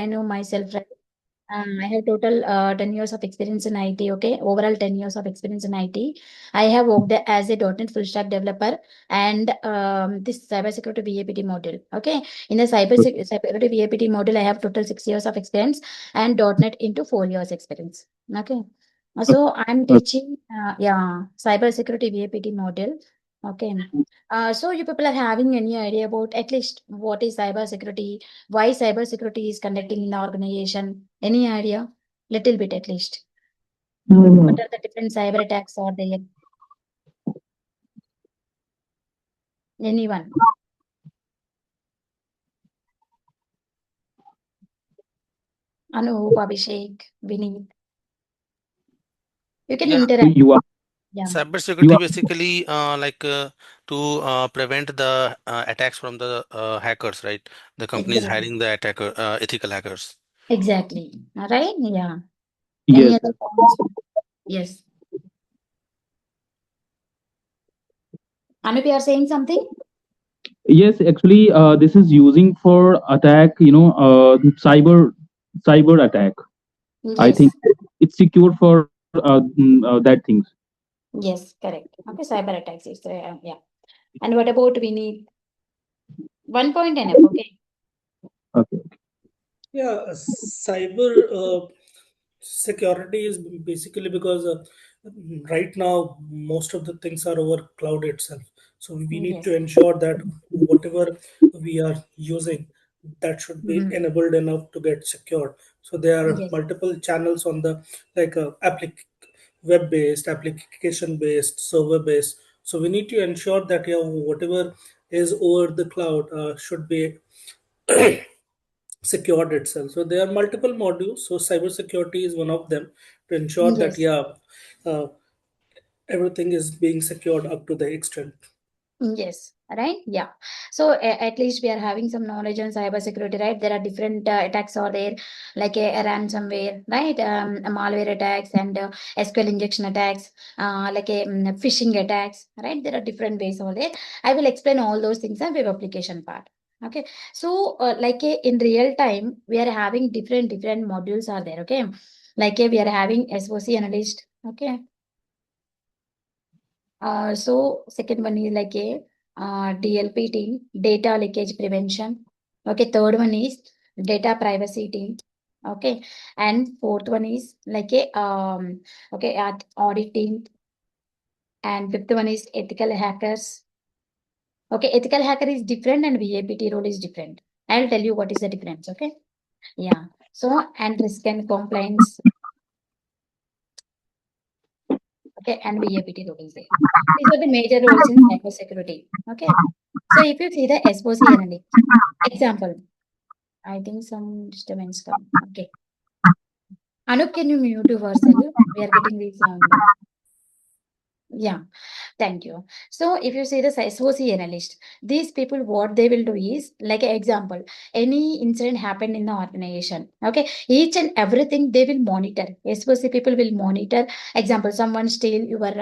I know myself, right? I have total 10 years of experience in IT, okay? Overall 10 years of experience in IT. I have worked as a .NET full stack developer and this cybersecurity VAPT module, okay? In the cybersecurity VAPT module, I have total 6 years of experience and .NET into 4 years experience, okay? So I'm teaching, cybersecurity VAPT module, okay? So you people are having any idea about at least what is cybersecurity, why cybersecurity is conducting in the organization? Any idea? Little bit at least. What are the different cyber attacks are there? Anyone? Anup, Abhishek, Vineet. You can Yeah, interact. You are Yeah, cybersecurity basically to prevent the attacks from the hackers, right? The companies exactly. hiring the attacker, ethical hackers. Exactly. All right. Yeah. Any yes. other points? Yes. Anup, you are saying something? Yes, actually, this is using for attack. Cyber attack. I think Yes. it's secure for that things. Yes, correct. Okay, cyber attacks is yeah. And what about we need 1 point enough? Okay. Okay. Yeah, cyber security is basically because right now most of the things are over cloud itself. So we need to Yes. ensure that whatever we are using, that should be Mhm. enabled enough to get secured. So there are Yes. multiple channels on the like web-based, application-based, server-based. So we need to ensure that yeah, whatever is over the cloud should be secured itself. So there are multiple modules. So cybersecurity is one of them to ensure that Yes. yeah, uh, everything is being secured up to the extent. Yes, right. Yeah. So at least we are having some knowledge on cybersecurity, right? There are different attacks are there, like a ransomware, right? Malware attacks and SQL injection attacks, like a phishing attacks, right? There are different ways over there. I will explain all those things in web application part. Okay. So in real time, we are having different modules are there. Okay. We are having SOC analyst. Okay. So second one is like a DLP team, data leakage prevention. Okay, third one is data privacy team. Okay, and fourth one is like a audit team, and fifth one is ethical hackers. Okay, ethical hacker is different and VAPT role is different. I'll tell you what is the difference. Okay, yeah. So and risk and compliance. Okay, and VAPT role is there. These are the major roles in cybersecurity. Okay. So if you see the SOC analyst, example, I think some disturbance come. Okay. Anup, can you mute yourself? We are getting the sound. Yeah. Thank you. So if you see the SOC analyst, these people, what they will do is like an example, any incident happened in the organization. Okay. Each and everything they will monitor. SOC people will monitor. Example, someone steal your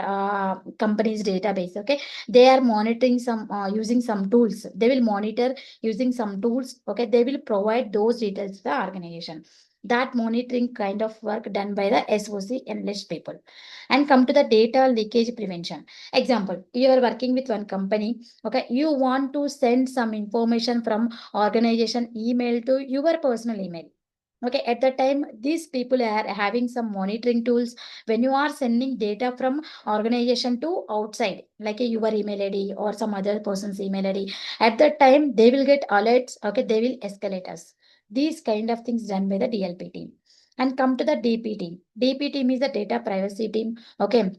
company's database. Okay. They are monitoring some using some tools. They will monitor using some tools. Okay. They will provide those details to the organization. That monitoring kind of work done by the SOC analyst people. And come to the data leakage prevention. Example, you are working with one company, okay, you want to send some information from organization email to your personal email. Okay, at that time, these people are having some monitoring tools. When you are sending data from organization to outside, like your email ID or some other person's email ID, at that time, they will get alerts. Okay, they will escalate us. These kind of things done by the DLP team. And come to the DP team. DP team is the data privacy team. Okay,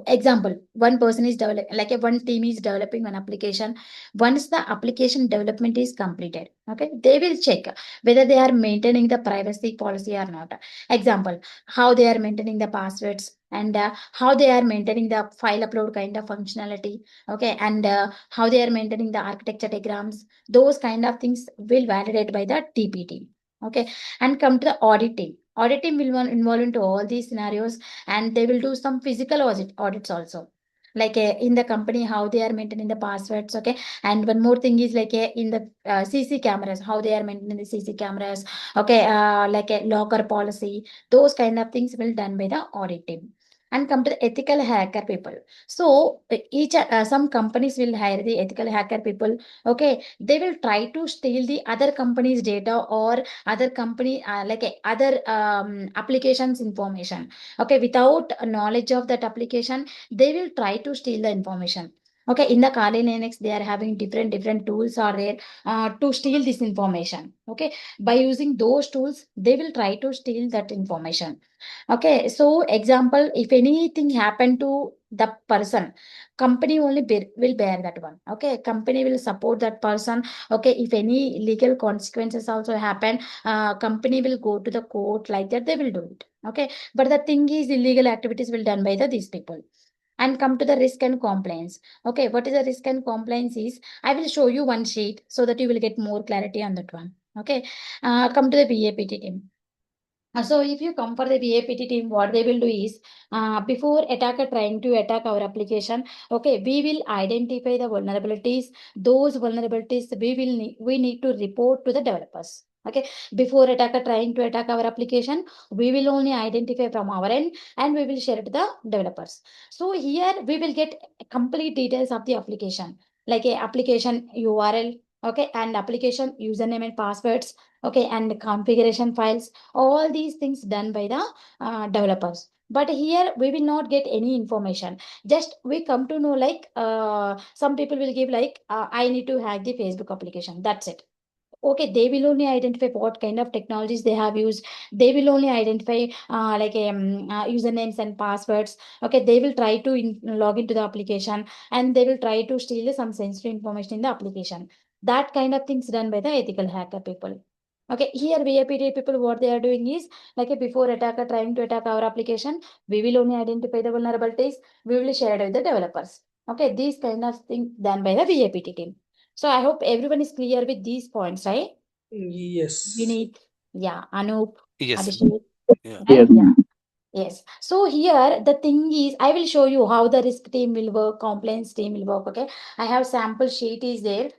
example, one person is developing, like a one team is developing one application. Once the application development is completed, okay, they will check whether they are maintaining the privacy policy or not. Example, how they are maintaining the passwords, and how they are maintaining the file upload kind of functionality. Okay, and how they are maintaining the architecture diagrams. Those kind of things will validate by the TPT. Okay, and come to the audit team. Audit team will involve into all these scenarios, and they will do some physical audits also. like in the company how they are maintaining the passwords. Okay, and one more thing is like in the CC cameras, how they are maintaining the CC cameras. Okay, like a locker policy, those kind of things will done by the audit team. And come to the ethical hacker people. So each some companies will hire the ethical hacker people. Okay, they will try to steal the other company's data or other company other applications information. Okay, without knowledge of that application, they will try to steal the information. Okay, in the Kali Linux, they are having different tools are there to steal this information. Okay, by using those tools, they will try to steal that information. Okay, so example, if anything happened to the person, company only will bear that one. Okay, company will support that person. Okay, if any legal consequences also happen, company will go to the court, like that they will do it. Okay, but the thing is, illegal activities will done by these people. And come to the risk and compliance. Okay, what is the risk and compliance is, I will show you one sheet so that you will get more clarity on that one. Okay, come to the VAPT team. So if you come for the VAPT team, what they will do is, before attacker trying to attack our application, okay, we will identify the vulnerabilities. Those vulnerabilities we need to report to the developers. Okay, before attacker trying to attack our application, we will only identify from our end and we will share it to the developers. So here we will get complete details of the application, like a application URL, okay, and application username and passwords, okay, and configuration files, all these things done by the developers. But here we will not get any information. Just we come to know like some people will give like I need to hack the Facebook application, that's it. Okay, they will only identify what kind of technologies they have used. They will only identify usernames and passwords. Okay, they will try to log into the application and they will try to steal some sensitive information in the application. That kind of things done by the ethical hacker people. Okay, here VAPT people, what they are doing is like a before attacker trying to attack our application, we will only identify the vulnerabilities, we will share it with the developers. Okay, these kind of things done by the VAPT team. So I hope everyone is clear with these points, right? Yes. Vineet, yeah, Anup, Yes. Abhishek, Yeah. right? Yes. Yeah. Yes. So here the thing is, I will show you how the risk team will work, compliance team will work. Okay. I have sample sheet is there.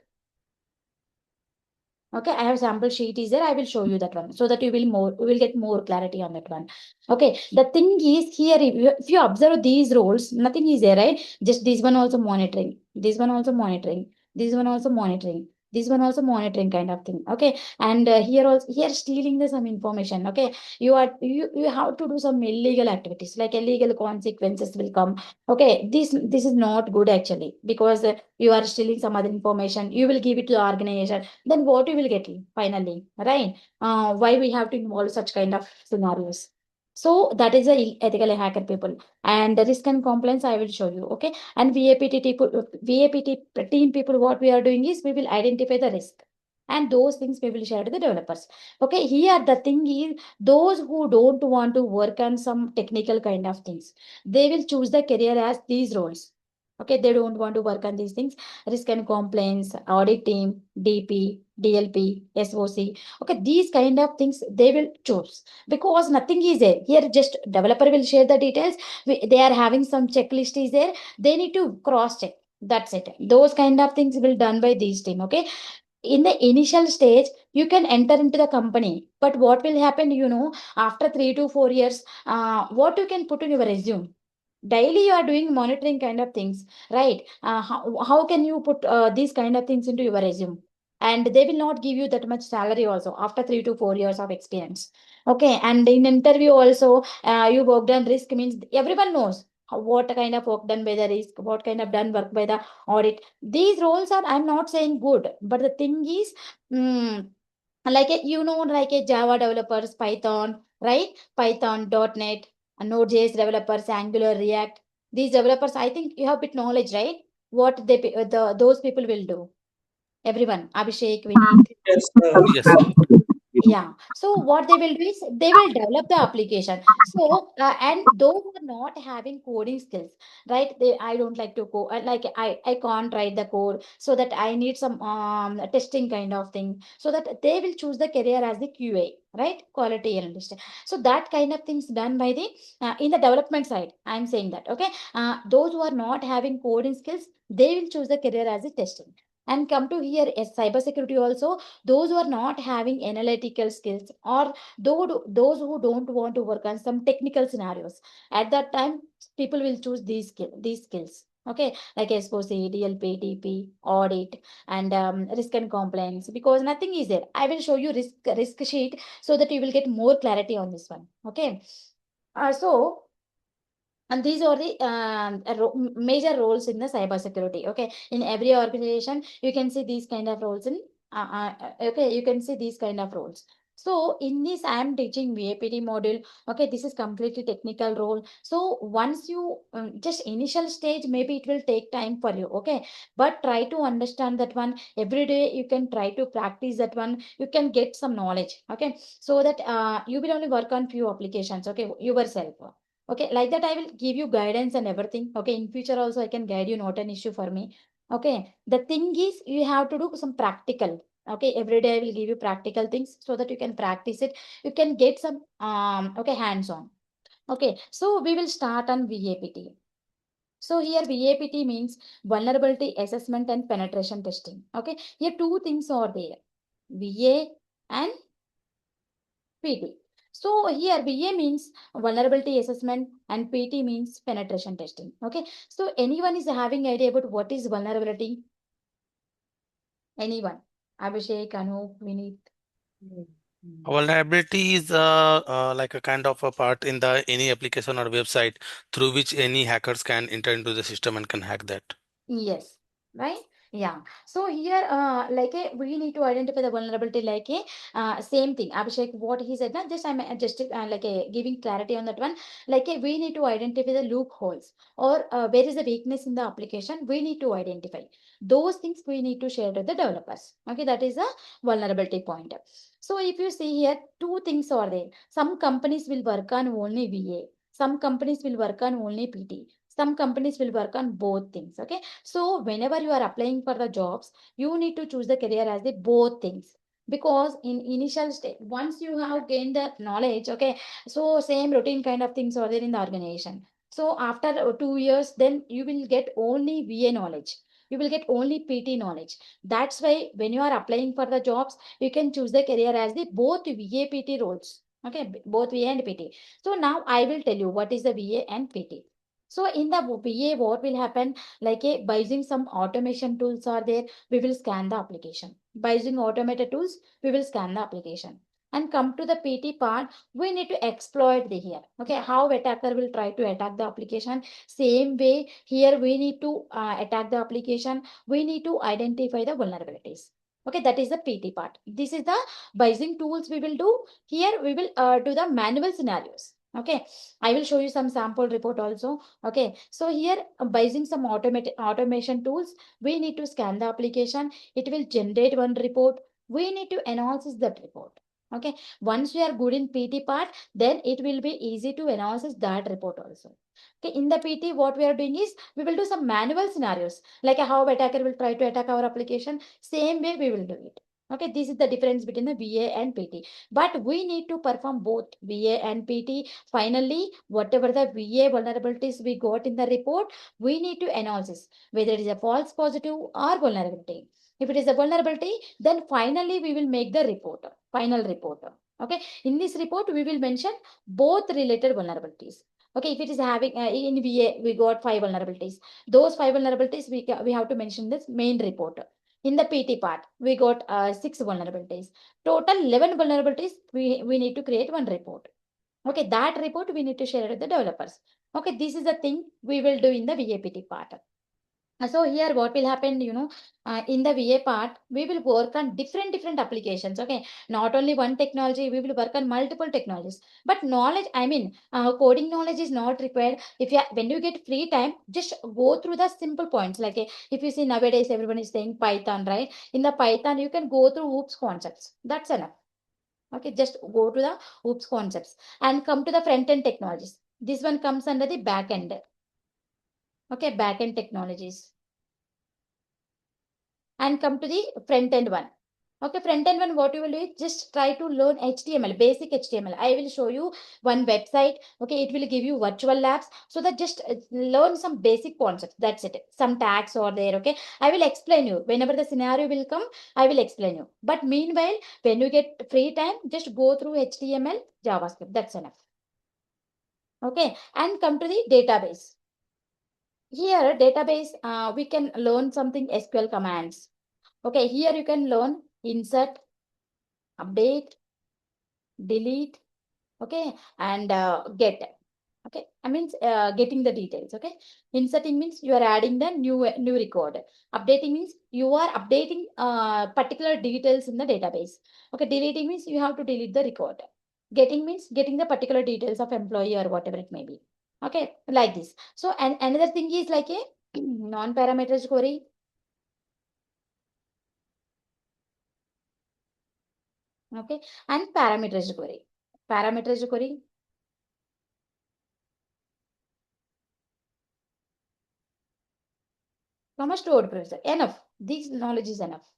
Okay, I have sample sheet is there. I will show you that one so that we will get more clarity on that one. Okay, the thing is here, if you observe these roles, nothing is there, right? Just this one also monitoring, this one also monitoring, this one also monitoring, this one also monitoring kind of thing. Okay, and here also here stealing the some information. Okay, you have to do some illegal activities, like illegal consequences will come. Okay, this is not good actually, because you are stealing some other information. You will give it to the organization, then what you will get finally, right? Why we have to involve such kind of scenarios? So that is a ethical hacker people. And the risk and compliance I will show you. Okay, and VAPT team people, what we are doing is we will identify the risk and those things we will share to the developers. Okay, here the thing is, those who don't want to work on some technical kind of things, they will choose the career as these roles. Okay, they don't want to work on these things. Risk and compliance, audit team, DP, DLP, SOC. Okay, these kind of things they will choose, because nothing is there. Here just developer will share the details. They are having some checklist is there. They need to cross check. That's it. Those kind of things will done by these team. Okay. In the initial stage, you can enter into the company. But what will happen, after 3 to 4 years, what you can put in your resume? Daily you are doing monitoring kind of things, right? How can you put these kind of things into your resume? And they will not give you that much salary also after 3 to 4 years of experience. Okay, and in interview also, you worked on risk means everyone knows what kind of work done by the risk, what kind of done work by the audit. These roles are, I'm not saying good, but the thing is, mm, like a Java developers, Python, right? Python, .NET, Node.js developers, Angular, React. These developers, I think you have bit knowledge, right? What those people will do. Everyone, Abhishek, Vineet. Yes. Yes. Yeah. So what they will do is they will develop the application. So and those who are not having coding skills, right? I don't like to code. I can't write the code, so that I need some testing kind of thing. So that they will choose the career as the QA, right? Quality analyst. So that kind of things done by the in the development side. I'm saying that. Okay. Those who are not having coding skills, they will choose the career as the testing. And come to here as cybersecurity also, those who are not having analytical skills, or those who don't want to work on some technical scenarios, at that time people will choose these skills. Okay, like SOC, DLP, TP, audit, and risk and compliance. Because nothing is there. I will show you risk sheet so that you will get more clarity on this one. Okay, so and these are the major roles in the cybersecurity. Okay, in every organization, you can see these kind of roles in. Okay, you can see these kind of roles. So in this, I am teaching VAPT module. Okay, this is completely technical role. So once you just initial stage, maybe it will take time for you. Okay, but try to understand that one every day. You can try to practice that one. You can get some knowledge. Okay, so that you will only work on few applications. Okay, yourself. Okay, like that I will give you guidance and everything. Okay, in future also I can guide you, not an issue for me. Okay, the thing is you have to do some practical. Okay, every day I will give you practical things so that you can practice it. You can get some okay, hands on. Okay, so we will start on VAPT. So here VAPT means vulnerability assessment and penetration testing. Okay, here two things are there, VA and PT. So here VA means vulnerability assessment and PT means penetration testing. Okay. So anyone is having idea about what is vulnerability? Anyone? Abhishek, Anup, Vineet. Vulnerability is like a kind of a part in the any application or website through which any hackers can enter into the system and can hack that. Yes, right? Yeah. So here, we need to identify the vulnerability like a same thing. Abhishek, what he said, now just I'm just giving clarity on that one. We need to identify the loopholes, or where is the weakness in the application. We need to identify those things. We need to share with the developers. Okay, that is a vulnerability point. So if you see here, two things are there. Some companies will work on only VA. Some companies will work on only PT. Some companies will work on both things. Okay, so whenever you are applying for the jobs, you need to choose the career as the both things. Because in initial stage, once you have gained the knowledge, okay, so same routine kind of things are there in the organization. So after 2 years, then you will get only VA knowledge. You will get only PT knowledge. That's why when you are applying for the jobs, you can choose the career as the both VA PT roles. Okay, both VA and PT. So now I will tell you what is the VA and PT. So in the VA, what will happen? By using some automation tools are there, we will scan the application. By using automated tools, we will scan the application. And come to the PT part, we need to exploit the here. Okay, how attacker will try to attack the application. Same way here we need to attack the application. We need to identify the vulnerabilities. Okay, that is the PT part. This is the by using tools we will do. Here we will do the manual scenarios. Okay, I will show you some sample report also. Okay, so here by using some automation tools, we need to scan the application. It will generate one report. We need to analyze that report. Okay, once we are good in PT part, then it will be easy to analyze that report also. Okay, in the PT, what we are doing is we will do some manual scenarios, like how attacker will try to attack our application. Same way we will do it. Okay, this is the difference between the VA and PT. But we need to perform both VA and PT. Finally, whatever the VA vulnerabilities we got in the report, we need to analyze whether it is a false positive or vulnerability. If it is a vulnerability, then finally we will make the report, final report. Okay, in this report, we will mention both related vulnerabilities. Okay, if it is having in VA, we got 5 vulnerabilities. Those 5 vulnerabilities we have to mention this main report. In the PT part, we got 6 vulnerabilities. Total 11 vulnerabilities, we need to create one report. Okay, that report we need to share with the developers. Okay, this is the thing we will do in the VAPT part. So here what will happen, in the VA part, we will work on different applications. Okay, not only one technology, we will work on multiple technologies. But knowledge, I mean, coding knowledge is not required. When you get free time, just go through the simple points. If you see nowadays everyone is saying Python, right? In the Python, you can go through OOPS concepts. That's enough. Okay, just go to the OOPS concepts and come to the front-end technologies. This one comes under the back-end. Okay, back-end technologies. And come to the front-end one. Okay, front-end one, what you will do is just try to learn HTML, basic HTML. I will show you one website. Okay, it will give you virtual labs. So that just learn some basic concepts. That's it. Some tags are there. Okay, I will explain you. Whenever the scenario will come, I will explain you. But meanwhile, when you get free time, just go through HTML, JavaScript. That's enough. Okay, and come to the database. Here, database, we can learn something SQL commands. Okay, here you can learn insert, update, delete, okay, and get. Okay, I mean getting the details. Okay, inserting means you are adding the new record. Updating means you are updating particular details in the database. Okay, deleting means you have to delete the record. Getting means getting the particular details of employee or whatever it may be. Okay, like this. So, and another thing is like a non-parameterized query. Okay, and parameterized query. Parameterized query. From a stored procedure. Enough. This knowledge is enough.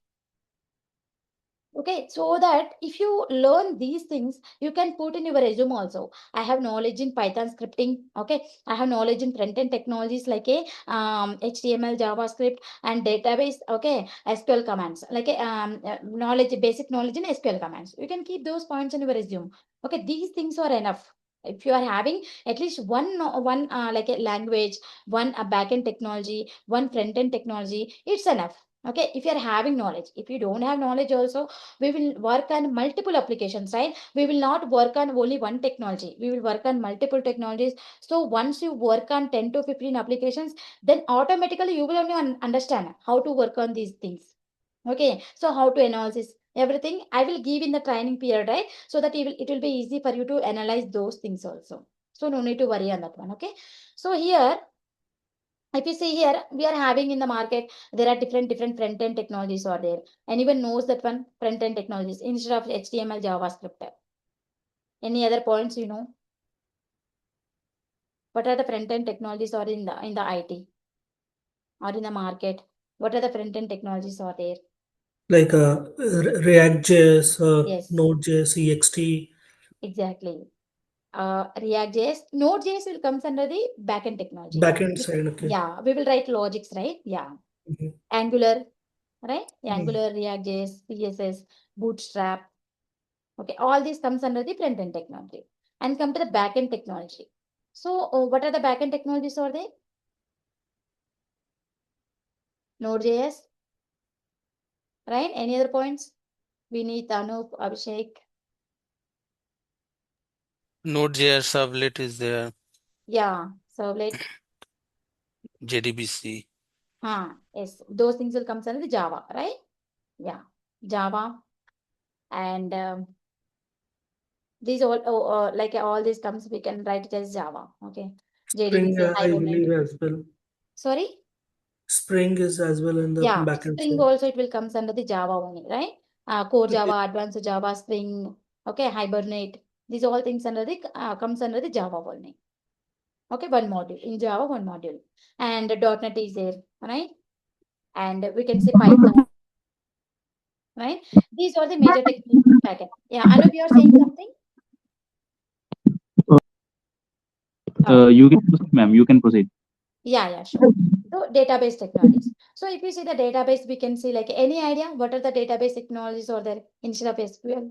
Okay, so that if you learn these things, you can put in your resume also. I have knowledge in Python scripting. Okay, I have knowledge in front-end technologies like a HTML, JavaScript, and database. Okay, SQL commands like a knowledge, basic knowledge in SQL commands. You can keep those points in your resume. Okay, these things are enough. If you are having at least one like a language, one backend technology, one front-end technology, it's enough. Okay, if you are having knowledge, if you don't have knowledge also, we will work on multiple applications, right? We will not work on only one technology. We will work on multiple technologies. So once you work on 10 to 15 applications, then automatically you will only understand how to work on these things. Okay, so how to analyze everything I will give in the training period, right? So that it will be easy for you to analyze those things also. So no need to worry on that one. Okay, so here if you see here, we are having in the market, there are different front-end technologies are there. Anyone knows that one front-end technologies instead of HTML, JavaScript? Any other points you know? What are the front-end technologies are in the IT or in the market? What are the front-end technologies are there? Like React.js, Yes, Node.js, EXT. exactly. React.js, Node.js will comes under the backend technology. Backend side, okay. Yeah, we will write logics, right? Yeah. Mhm. Angular, right? Mm. Angular, React.js, CSS, Bootstrap. Okay, all these comes under the front-end technology. And come to the back-end technology. So, what are the back-end technologies are there? Node.js, right? Any other points? Vineet, Anup, Abhishek. Node.js servlet is there, Yeah, servlet. JDBC. Yes, those things will come under the Java, right? Yeah, Java. And these all, like all these comes, we can write it as Java. Okay, Spring, JDBC, I Hibernate. believe as well. Sorry? Spring is as well in the Yeah, backend Spring side. also it will comes under the Java only, right? Core Okay. Java, Advanced Java, Spring, okay, Hibernate. These all things under the comes under the Java only. Okay, one module in Java, one module, and .NET is there, right? And we can say Python, right? These are the major techniques pattern. Yeah, Anup, you are saying something? Okay. You can proceed, ma'am. You can proceed. Yeah, sure. So database technologies. So if you see the database, we can see like any idea what are the database technologies or there instead of SQL?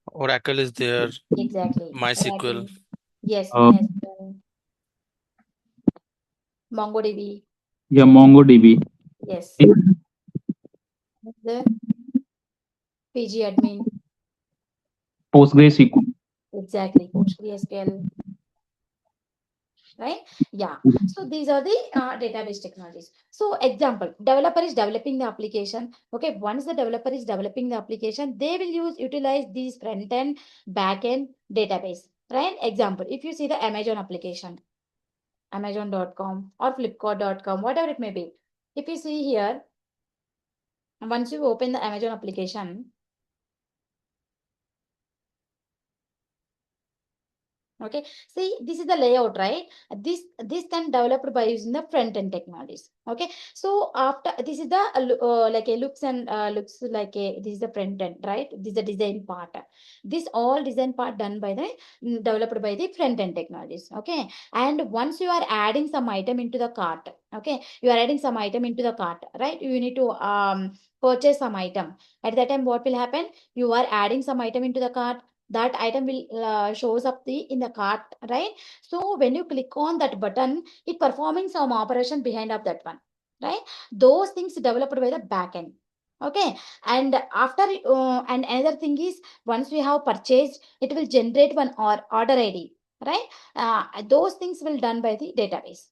Oracle is there, Exactly. MySQL. Oracle. Yes, Uh, MySQL, MongoDB. yeah, MongoDB. Yes. The PG admin. PostgreSQL. Exactly. PostgreSQL. Right? Yeah. So these are the database technologies. So example, developer is developing the application. Okay. Once the developer is developing the application, they will utilize these front end, back end database. Right? Example, if you see the Amazon application, Amazon.com or Flipkart.com, whatever it may be. If you see here, once you open the Amazon application, Okay, see, this is the layout, right? This can developed by using the front end technologies. Okay, so after this is the like a looks like a, this is the front end, right? This is the design part. This all design part done by the developed by the front end technologies. Okay, and once you are adding some item into the cart, okay, you are adding some item into the cart, right? You need to purchase some item. At that time, what will happen? You are adding some item into the cart, that item will shows up in the cart, right? So when you click on that button, it performing some operation behind of that one, right? Those things developed by the backend. Okay, and after and another thing is, once we have purchased, it will generate one order ID, right? Those things will done by the database.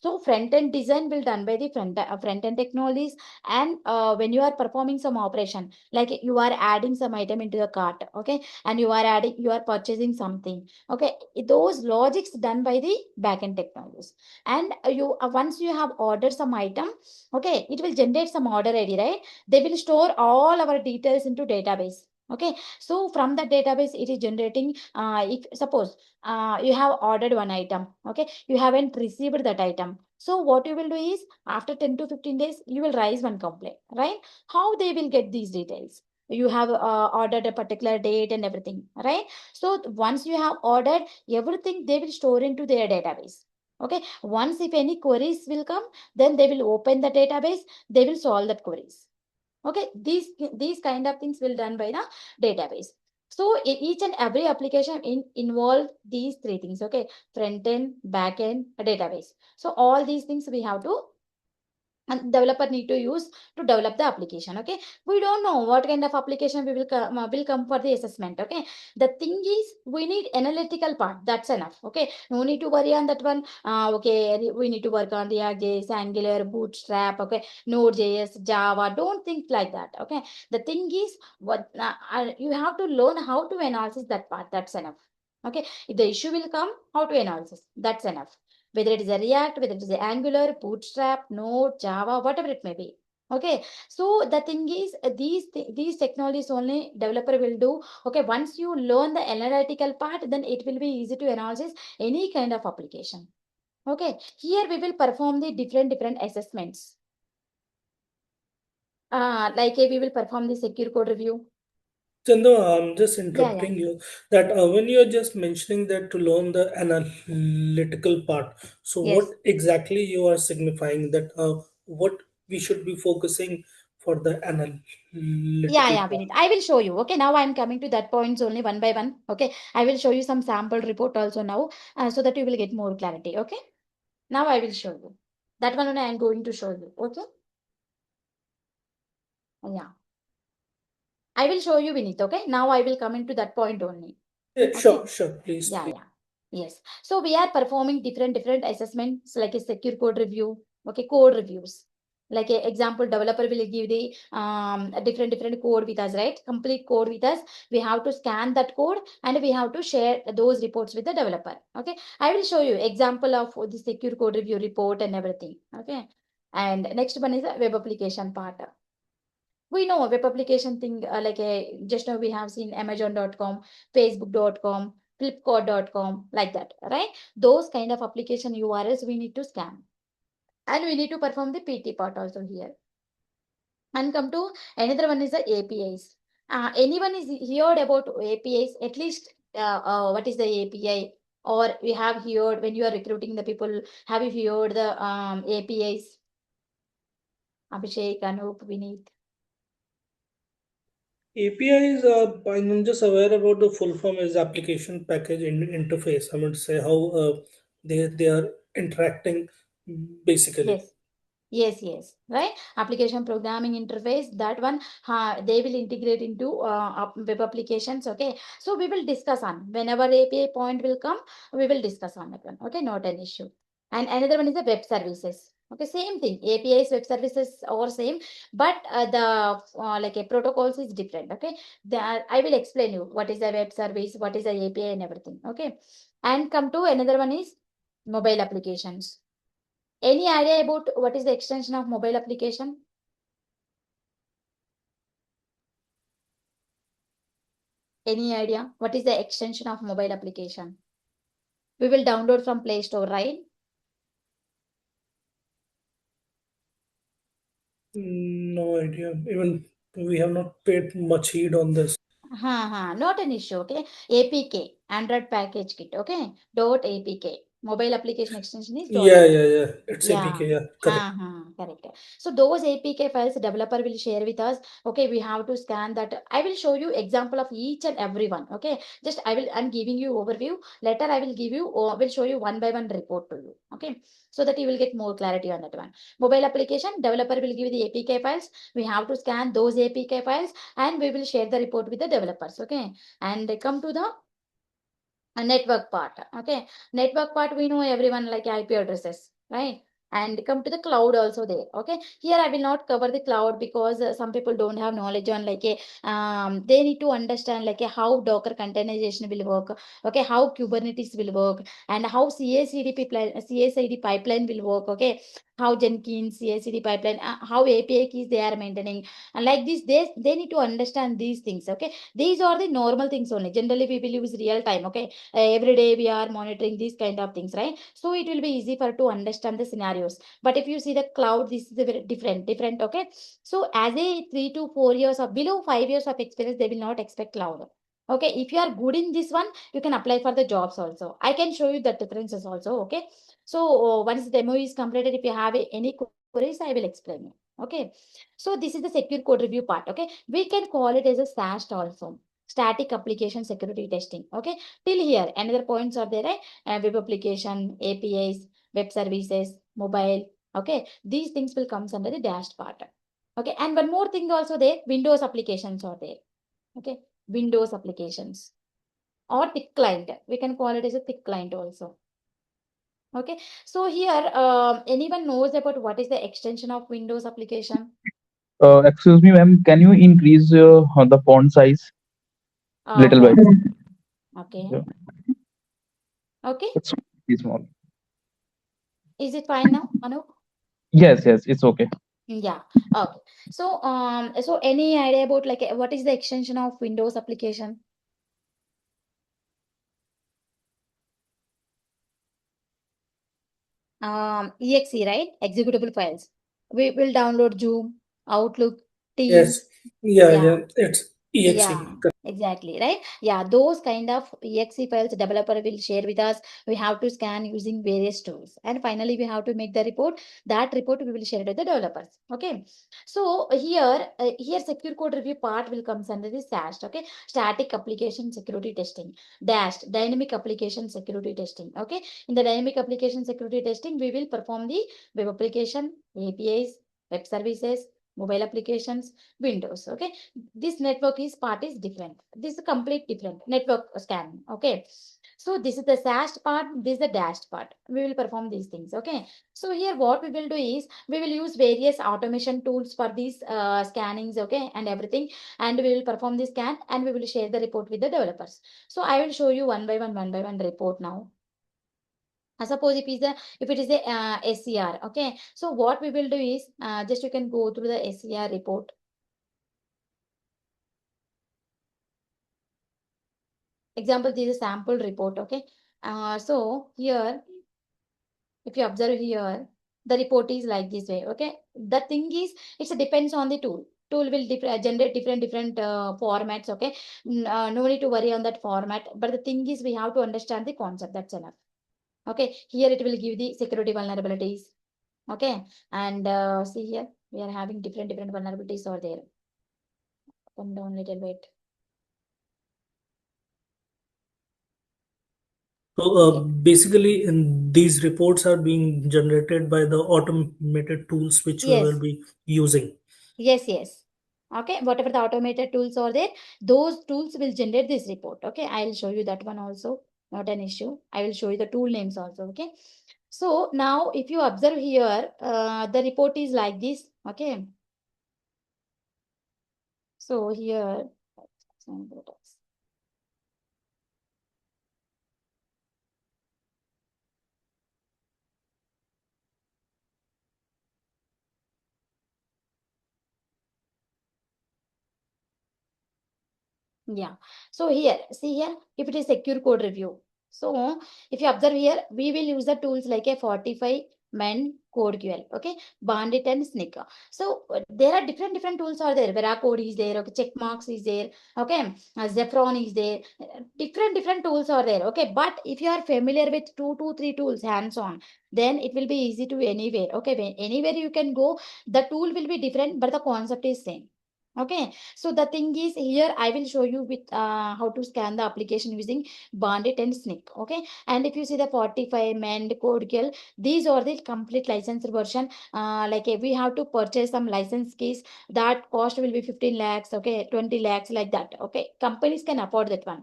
So front end design will done by the front end technologies. And when you are performing some operation, like you are adding some item into the cart, okay, and you are purchasing something, okay, those logics done by the backend technologies. And you once you have ordered some item, okay, it will generate some order ID, right? They will store all our details into database. Okay, so from the database it is generating, if suppose you have ordered one item, okay, you haven't received that item, so what you will do is, after 10 to 15 days you will raise one complaint, right? How they will get these details? You have ordered a particular date and everything, right? So once you have ordered everything, they will store into their database. Okay, once if any queries will come, then they will open the database, they will solve that queries. Okay, these kind of things will done by the database. So each and every application involve these three things. Okay, front end, back end, a database. So all these things we have to, and developer need to use to develop the application. Okay, we don't know what kind of application we will come for the assessment. Okay, the thing is, we need analytical part, that's enough. Okay, no need to worry on that one. Okay, we need to work on React JS, Angular, Bootstrap, okay, Node.js, Java. Don't think like that. Okay, the thing is, what you have to learn how to analyze that part, that's enough. Okay, if the issue will come, how to analyze, that's enough. Whether it is a React, whether it is a Angular, Bootstrap, Node, Java, whatever it may be. Okay, so the thing is, these technologies only developer will do. Okay, once you learn the analytical part, then it will be easy to analyze any kind of application. Okay, here we will perform the different assessments. Like we will perform the secure code review. Chandu, I'm just Yeah, yeah. interrupting you. That when you're just mentioning that to learn the analytical part, so Yes. what exactly you are signifying that what we should be focusing for the Yeah, analytical yeah, part? Vinit. I will show you. Okay, now I'm coming to that points only one by one. Okay, I will show you some sample report also now, so that you will get more clarity. Okay, now I will show you. That one only I am going to show you. Okay, yeah, I will show you, Vinit. Okay, now I will come into that point only. Yeah, Okay. sure, please, Yeah, please. yeah. Yes. So we are performing different assessments like a secure code review. Okay, code reviews. Like a example, developer will give the a different code with us, right? Complete code with us. We have to scan that code and we have to share those reports with the developer. Okay, I will show you example of the secure code review report and everything. Okay, and next one is a web application part. We know web application thing, like a just now we have seen amazon.com, facebook.com, flipkart.com, like that, right? Those kind of application URLs we need to scan, and we need to perform the PT part also here. And come to another one is the APIs. Anyone is heard about APIs? At least what is the API? Or we have heard when you are recruiting the people, have you heard the APIs? Abhishek, Anup, Vineet. APIs, I'm just aware about the full form is application package interface. I would say how they are interacting basically. Yes. Yes, right. Application programming interface, that one, they will integrate into web applications. Okay, so we will discuss on whenever API point will come, we will discuss on that one. Okay, not an issue. And another one is the web services. Okay, same thing. APIs, web services, are same, but the like a protocols is different. Okay, I will explain you what is the web service, what is the API, and everything. Okay, and come to another one is mobile applications. Any idea about what is the extension of mobile application? Any idea? What is the extension of mobile application? We will download from Play Store, right? No idea. Even we have not paid much heed on this. Not an issue, okay? APK, Android package kit, okay? Dot APK. Mobile application extension is dot Yeah, APK. yeah, yeah. It's Yeah, APK. Yeah, correct. correct. So those APK files developer will share with us. Okay, we have to scan that. I will show you example of each and every one. Okay, just I'm giving you overview. Later I will give you or will show you one by one report to you. Okay, so that you will get more clarity on that one. Mobile application developer will give you the APK files. We have to scan those APK files and we will share the report with the developers. Okay, and come to the a network part. Okay, network part we know everyone like IP addresses, right? And come to the cloud also there. Okay, here I will not cover the cloud because some people don't have knowledge on like a they need to understand like a how Docker containerization will work. Okay, how Kubernetes will work and how CI/CD pipeline will work. Okay, how Jenkins CI/CD pipeline, how API keys they are maintaining, and like this they need to understand these things. Okay, these are the normal things only. Generally we will use real time. Okay, every day we are monitoring these kind of things, right? So it will be easy for to understand the scenarios. But if you see the cloud, this is a very different. Okay, so as a 3 to 4 years or below 5 years of experience, they will not expect cloud. Okay, if you are good in this one, you can apply for the jobs also. I can show you the differences also. Okay, so once the demo is completed, if you have any queries, I will explain you. Okay, so this is the secure code review part. Okay, we can call it as a SAST also, static application security testing. Okay, till here another points are there, right? Web application, APIs, web services, mobile. Okay, these things will comes under the dashed part. Okay, and one more thing also there, Windows applications are there. Okay, Windows applications or thick client, we can call it as a thick client also. Okay, so here anyone knows about what is the extension of Windows application? Excuse me, ma'am. Can you increase the font size little bit? Font. Okay, Yeah, okay, it's pretty small. is it fine now, Anu? Yes, yes, it's okay. Yeah. Okay. So so any idea about like what is the extension of Windows application? EXE, right? Executable files. We will download Zoom, Outlook, Yes. Teams. Yeah, Yeah. yeah. It's Yeah, EXE. exactly, right? Yeah, those kind of exe files developer will share with us. We have to scan using various tools. And finally, we have to make the report. That report we will share with the developers. Okay. So here secure code review part will comes under the SAST. Okay. Static application security testing. Dashed dynamic application security testing. Okay. In the dynamic application security testing, we will perform the web application, APIs, web services, mobile applications, Windows. Okay, this network is part is different. This is a complete different network scan. Okay, so this is the SAST part, this is the dashed part. We will perform these things. Okay, so here what we will do is we will use various automation tools for these scannings. Okay, and everything, and we will perform the scan and we will share the report with the developers. So I will show you one by one report now. Suppose if it is a SCR. Okay, so what we will do is just you can go through the SCR report. Example, this is a sample report. Okay, so here if you observe here the report is like this way. Okay, the thing is it depends on the tool will generate different formats. Okay, no need to worry on that format, but the thing is we have to understand the concept, that's enough. Okay, here it will give the security vulnerabilities. Okay, and see here we are having different vulnerabilities are there. Come down little bit. So Okay, basically, in these reports are being generated by the automated tools which we will yes. be using. Yes. Okay, whatever the automated tools are there, those tools will generate this report. Okay, I'll show you that one also. Not an issue. I will show you the tool names also. Okay. So now if you observe here, the report is like this. Okay. So here, yeah. So here, see here, if it is secure code review. So if you observe here, we will use the tools like a Fortify, Mend, CodeQL, okay, Bandit and Snick. So there are different tools are there. Veracode is there, okay, Checkmarks is there, okay, Zephron is there. Different tools are there, okay. But if you are familiar with 2 to 3 tools hands-on, then it will be easy to anywhere, okay. When anywhere you can go, the tool will be different, but the concept is same. Okay, so the thing is here I will show you with how to scan the application using Bandit and Snick. Okay, and if you see the 45 Mend CodeGel, these are the complete licensed version. We have to purchase some license keys. That cost will be 15 lakhs, okay, 20 lakhs, like that. Okay, companies can afford that one.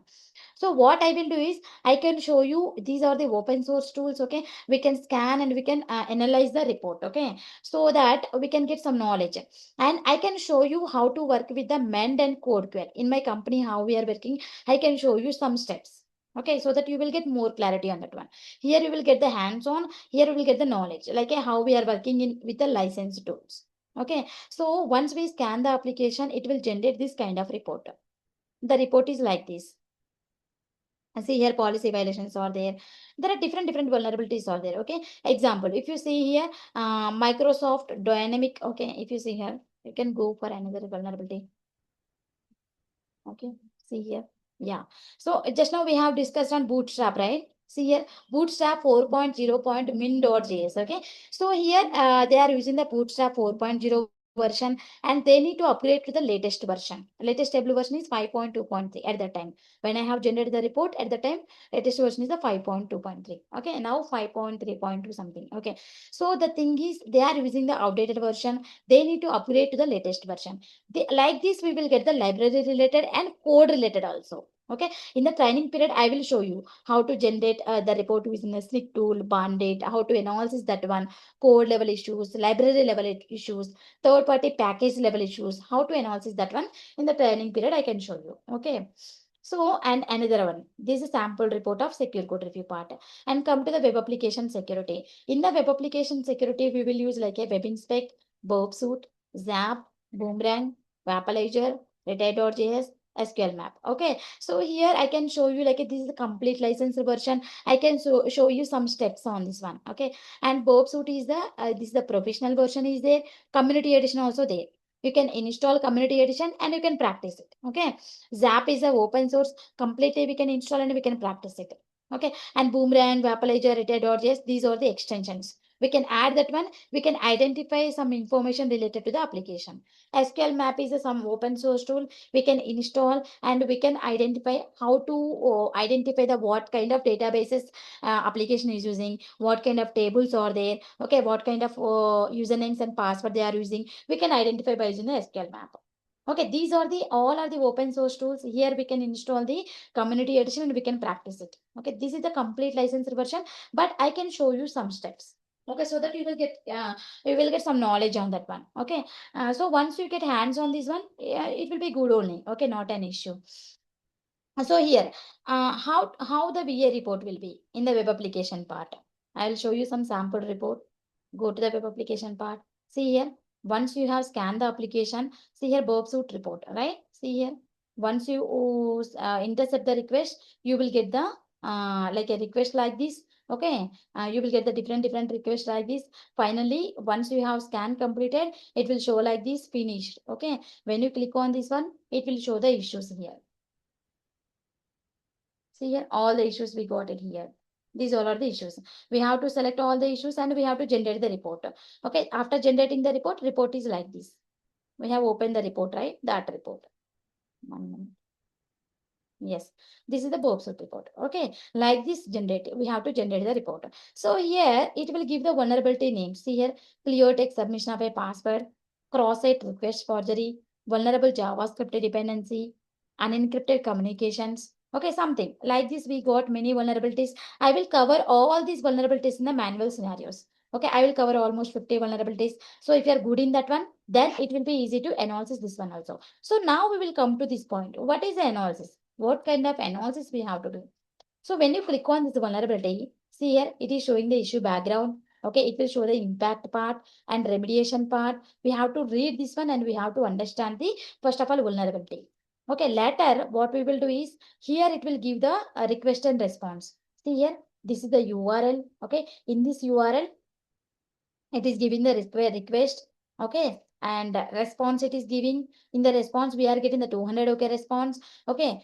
So what I will do is I can show you, these are the open source tools. Okay, we can scan and we can analyze the report. Okay, so that we can get some knowledge, and I can show you how to work with the Mend and CodeQL in my company, how we are working. I can show you some steps. Okay, so that you will get more clarity on that one. Here you will get the hands-on, here you will get the knowledge, like how we are working in with the licensed tools. Okay, so once we scan the application, it will generate this kind of report. The report is like this. And see here, policy violations are there. There are different vulnerabilities are there. Okay, example, if you see here, Microsoft Dynamic. Okay, if you see here, you can go for another vulnerability. Okay, see here. Yeah, so just now we have discussed on Bootstrap, right? See here, Bootstrap 4.0.min.js. Okay, so here they are using the Bootstrap 4.0 version, and they need to upgrade to the latest version. Latest stable version is 5.2.3 at that time. When I have generated the report at the time, latest version is the 5.2.3. Okay, now 5.3.2 something. Okay, so the thing is they are using the outdated version. They need to upgrade to the latest version. Like this, we will get the library related and code related also. Okay, in the training period, I will show you how to generate the report using the Snick tool, Bandit, how to analyze that one, code level issues, library level issues, third party package level issues, how to analyze that one. In the training period, I can show you. Okay, so, and another one, this is sample report of secure code review part. And come to the web application security. In the web application security, we will use like a web inspect, burp suite, zap, boomerang, Vapalizer, redeye.js, SQL map. Okay, so here I can show you like this is a complete licensed version. I can show you some steps on this one. Okay, and burp suite is the this is the professional version is there. Community edition also there. You can install community edition and you can practice it. Okay, Zap is a open source. Completely we can install and we can practice it. Okay, and Boomerang, Vapalizer, redeye.js, these are the extensions. We can add that one. We can identify some information related to the application. SQL map is some open source tool. We can install and we can identify how to identify the what kind of databases application is using, what kind of tables are there. Okay, what kind of usernames and password they are using. We can identify by using the SQL map. Okay, these are the all are the open source tools. Here we can install the community edition and we can practice it. Okay, this is the complete licensed version, but I can show you some steps. Okay, so that you will get some knowledge on that one. Okay, so once you get hands on this one, yeah, it will be good only. Okay, not an issue. So here, how the VA report will be in the web application part. I will show you some sample report. Go to the web application part. See here, once you have scanned the application, see here burp suite report, right? See here, once you intercept the request, you will get the like a request like this. Okay, you will get the different requests like this. Finally, once you have scan completed, it will show like this finished. Okay, when you click on this one, it will show the issues here. See here, all the issues we got it here. These all are the issues. We have to select all the issues and we have to generate the report. Okay, after generating the report is like this. We have opened the report, right? That report. 1 minute. Yes, this is the Bobsut report. Okay, like this generate, we have to generate the report. So here it will give the vulnerability names. See here, clear text submission of a password, cross-site request forgery, vulnerable JavaScript dependency, unencrypted communications. Okay, something like this. We got many vulnerabilities. I will cover all these vulnerabilities in the manual scenarios. Okay, I will cover almost 50 vulnerabilities. So if you are good in that one, then it will be easy to analyze this one also. So now we will come to this point. What is the analysis? What kind of analysis we have to do? So when you click on this vulnerability, see here, it is showing the issue background. Okay, it will show the impact part and remediation part. We have to read this one and we have to understand the, first of all, vulnerability. Okay, later what we will do is, here it will give the request and response. See here, this is the URL. Okay, in this URL, it is giving the request. Okay, and response it is giving. In the response, we are getting the 200 okay response. Okay,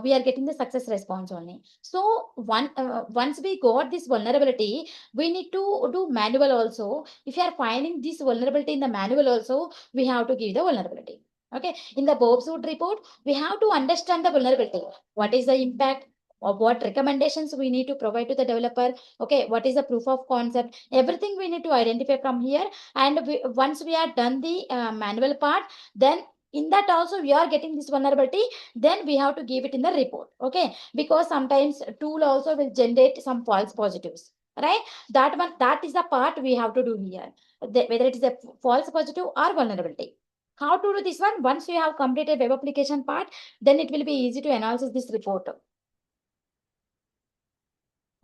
we are getting the success response only. So once we got this vulnerability, we need to do manual also. If you are finding this vulnerability in the manual also, we have to give the vulnerability. Okay, in the Bob suit report, we have to understand the vulnerability. What is the impact? Or what recommendations we need to provide to the developer? Okay, what is the proof of concept? Everything we need to identify from here. And once we are done the manual part, then in that also we are getting this vulnerability, then we have to give it in the report. Okay, because sometimes tool also will generate some false positives, right? That is the part we have to do here, whether it is a false positive or vulnerability. How to do this one? Once you have completed web application part, then it will be easy to analyze this report.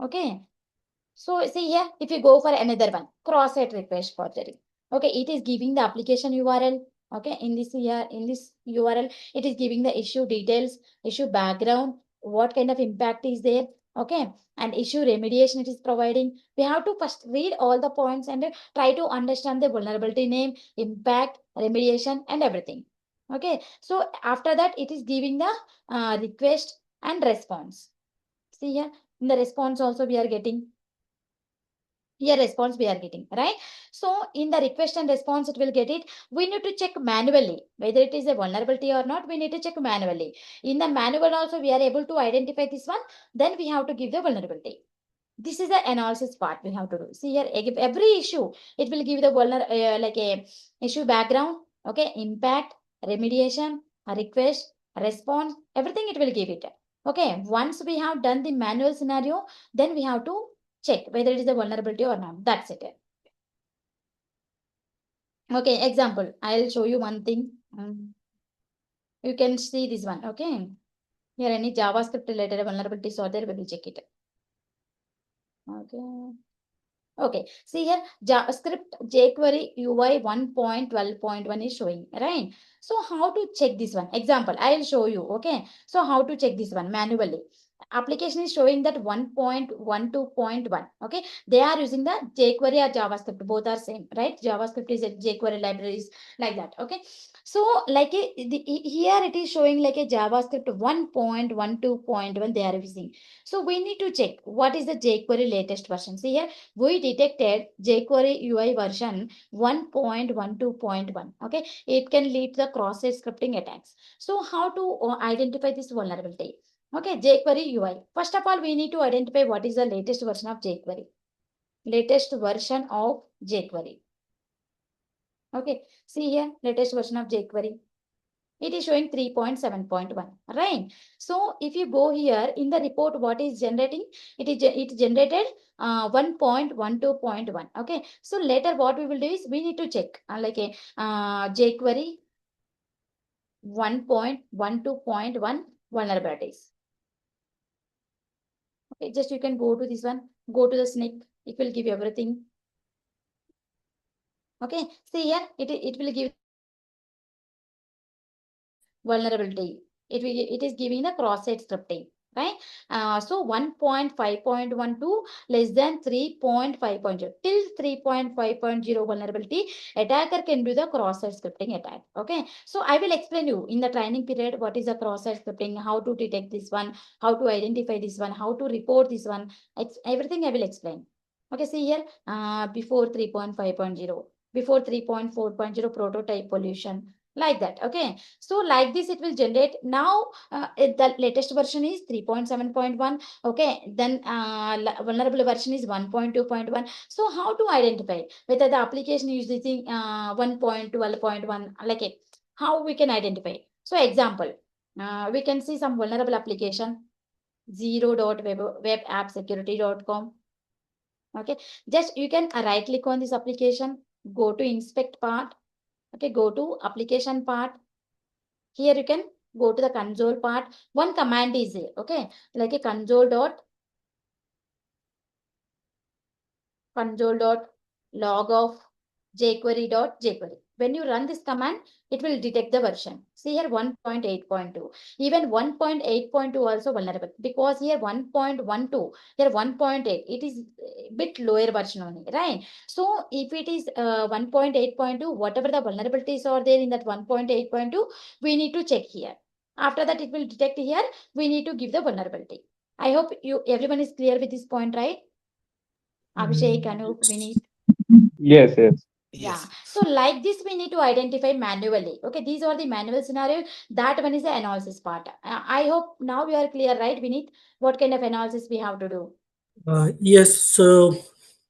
Okay, so see here, if you go for another one, cross-site request forgery. Okay, it is giving the application URL. Okay, in this URL, it is giving the issue details, issue background, what kind of impact is there. Okay, and issue remediation it is providing. We have to first read all the points and try to understand the vulnerability name, impact, remediation, and everything. Okay, so after that, it is giving the request and response. See here, in the response also we are getting here response we are getting, right? So in the request and response it will get it. We need to check manually whether it is a vulnerability or not. We need to check manually. In the manual also we are able to identify this one. Then we have to give the vulnerability. This is the analysis part we have to do. See here, every issue it will give the like a issue background. Okay, impact, remediation, a request, a response, everything it will give it. Okay, once we have done the manual scenario, then we have to check whether it is a vulnerability or not. That's it. Okay, example. I'll show you one thing. You can see this one. Okay, here any JavaScript related vulnerabilities are there, we will check it. Okay. Okay, see here, JavaScript jQuery UI 1.12.1 is showing, right? So how to check this one? Example, I'll show you, okay? So how to check this one manually? Application is showing that 1.12.1, okay? They are using the jQuery or JavaScript, both are same, right? JavaScript is a jQuery libraries like that, okay? So like here it is showing like a JavaScript 1.12.1 they are using. So we need to check what is the jQuery latest version. See here, we detected jQuery UI version 1.12.1. Okay, it can lead to the cross-site scripting attacks. So how to identify this vulnerability? Okay, jQuery UI. First of all, we need to identify what is the latest version of jQuery. Latest version of jQuery. Okay, see here, latest version of jQuery. It is showing 3.7.1, right? So if you go here in the report, what is generating? It generated 1.12.1. Okay, so later what we will do is we need to check like a jQuery 1.12.1 vulnerabilities. Okay, just you can go to this one, go to the SNCC, it will give you everything. Okay, see here, it will give vulnerability. It is giving the cross-site scripting, right? So 1.5.12 less than 3.5.0 till 3.5.0 vulnerability, attacker can do the cross-site scripting attack. Okay, so I will explain you in the training period what is the cross-site scripting, how to detect this one, how to identify this one, how to report this one. Everything I will explain. Okay, see here, before 3.5.0, before 3.4.0 prototype pollution, like that. Okay, so like this it will generate. Now the latest version is 3.7.1. okay, then vulnerable version is 1.2.1. so how to identify whether the application is using 1.12.1, like it, how we can identify? So example, we can see some vulnerable application 0.webappsecurity.com. okay, just you can right click on this application, go to inspect part. Okay, go to application part. Here you can go to the console part. One command is there, okay, like a console dot log of jQuery. When you run this command, it will detect the version. See here 1.8.2. Even 1.8.2 also vulnerable because here 1.12, here 1.8. It is a bit lower version only, right? So if it is 1.8.2, whatever the vulnerabilities are there in that 1.8.2, we need to check here. After that, it will detect here. We need to give the vulnerability. I hope everyone is clear with this point, right? Abhishek, Anup, Vinit. Yes, yes. Yeah. Yes. So like this, we need to identify manually. Okay, these are the manual scenario. That one is the analysis part. I hope now we are clear, right, Vinit? What kind of analysis we have to do? Yes, so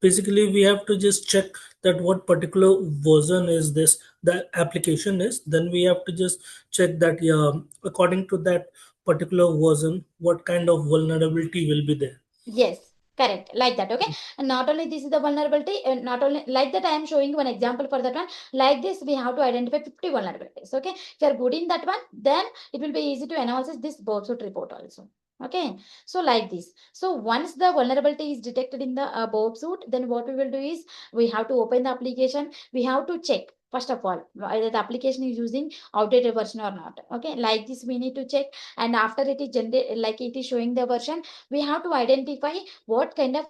basically we have to just check that what particular version is this the application is. Then we have to just check that, yeah, according to that particular version, what kind of vulnerability will be there. Yes, correct. Like that. Okay. And not only this is the vulnerability, and not only like that, I am showing one example for that one. Like this, we have to identify 50 vulnerabilities. Okay. If you are good in that one, then it will be easy to analyze this Bobsuit report also. Okay. So like this. So once the vulnerability is detected in the Bobsuit, then what we will do is we have to open the application. We have to check. First of all, whether the application is using outdated version or not. Okay, like this we need to check, and after it is generated, like it is showing the version, we have to identify what kind of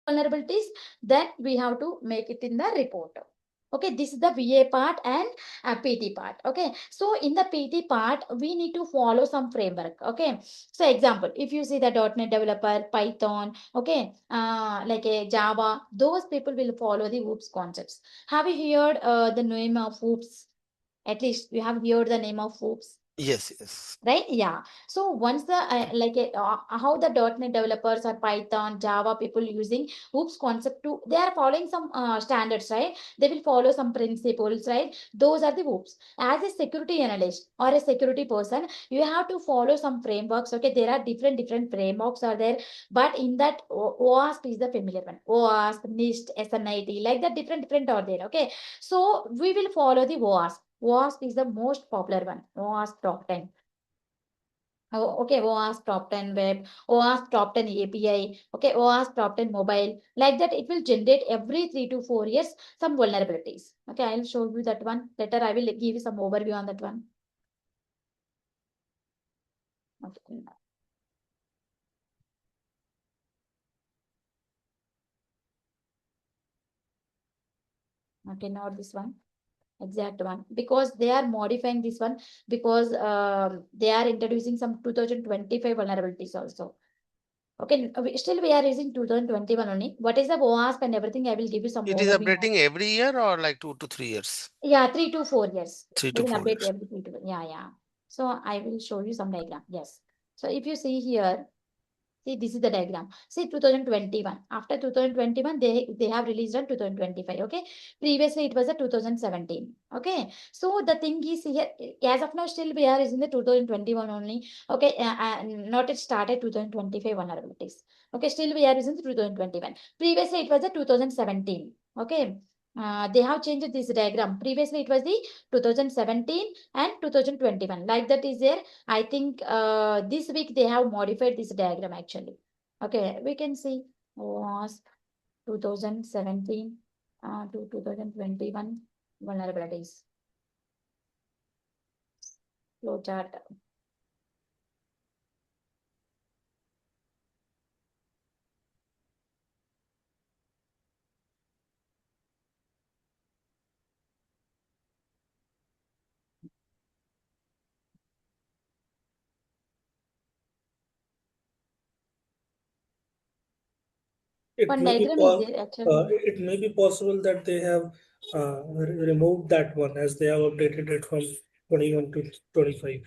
vulnerabilities, then we have to make it in the report. Okay, this is the VA part and PT part. Okay, so in the PT part, we need to follow some framework. Okay, so example, if you see the .NET developer, Python, okay, like a Java, those people will follow the OOPS concepts. Have you heard the name of OOPS? At least you have heard the name of OOPS. Yes. Yes. Right, yeah. So once the how the .NET developers or Python, Java people using OOPS concept to, they are following some standards, right? They will follow some principles, right? Those are the OOPS. As a security analyst or a security person, you have to follow some frameworks. Okay, there are different frameworks are there, but in that OWASP is the familiar one. OWASP, NIST, SNIT, like that different are there. Okay, so we will follow the OWASP. OWASP is the most popular one. OWASP top 10. Oh, okay, OWASP top 10 web, OWASP top 10 API, okay, OWASP top 10 mobile. Like that, it will generate every 3 to 4 years some vulnerabilities. Okay, I'll show you that one. Later, I will give you some overview on that one. Okay. Okay, not this one. Exact one, because they are modifying this one, because they are introducing some 2025 vulnerabilities also. Okay, still we are using 2021 only. What is the OWASP and everything? I will give you some It is overview. updating every year or like 2 to 3 years? Yeah, 3 to 4 years. Three They to will four update years. every 3 to, yeah, yeah. So I will show you some diagram. Yes. So if you see here, see, this is the diagram. See, 2021. After 2021, they have released on 2025. Okay. Previously, it was a 2017. Okay. So the thing is here, as of now, still we are using the 2021 only. Okay. Not it started 2025 vulnerabilities. Okay. Still we are using the 2021. Previously, it was a 2017. Okay. They have changed this diagram. Previously, it was the 2017 and 2021. Like that is there. I think this week they have modified this diagram actually. Okay, we can see was 2017 to 2021 vulnerabilities. Flowchart. It One may be diagram is there actually. it may be possible that they have removed that one as they have updated it from 21 to 25.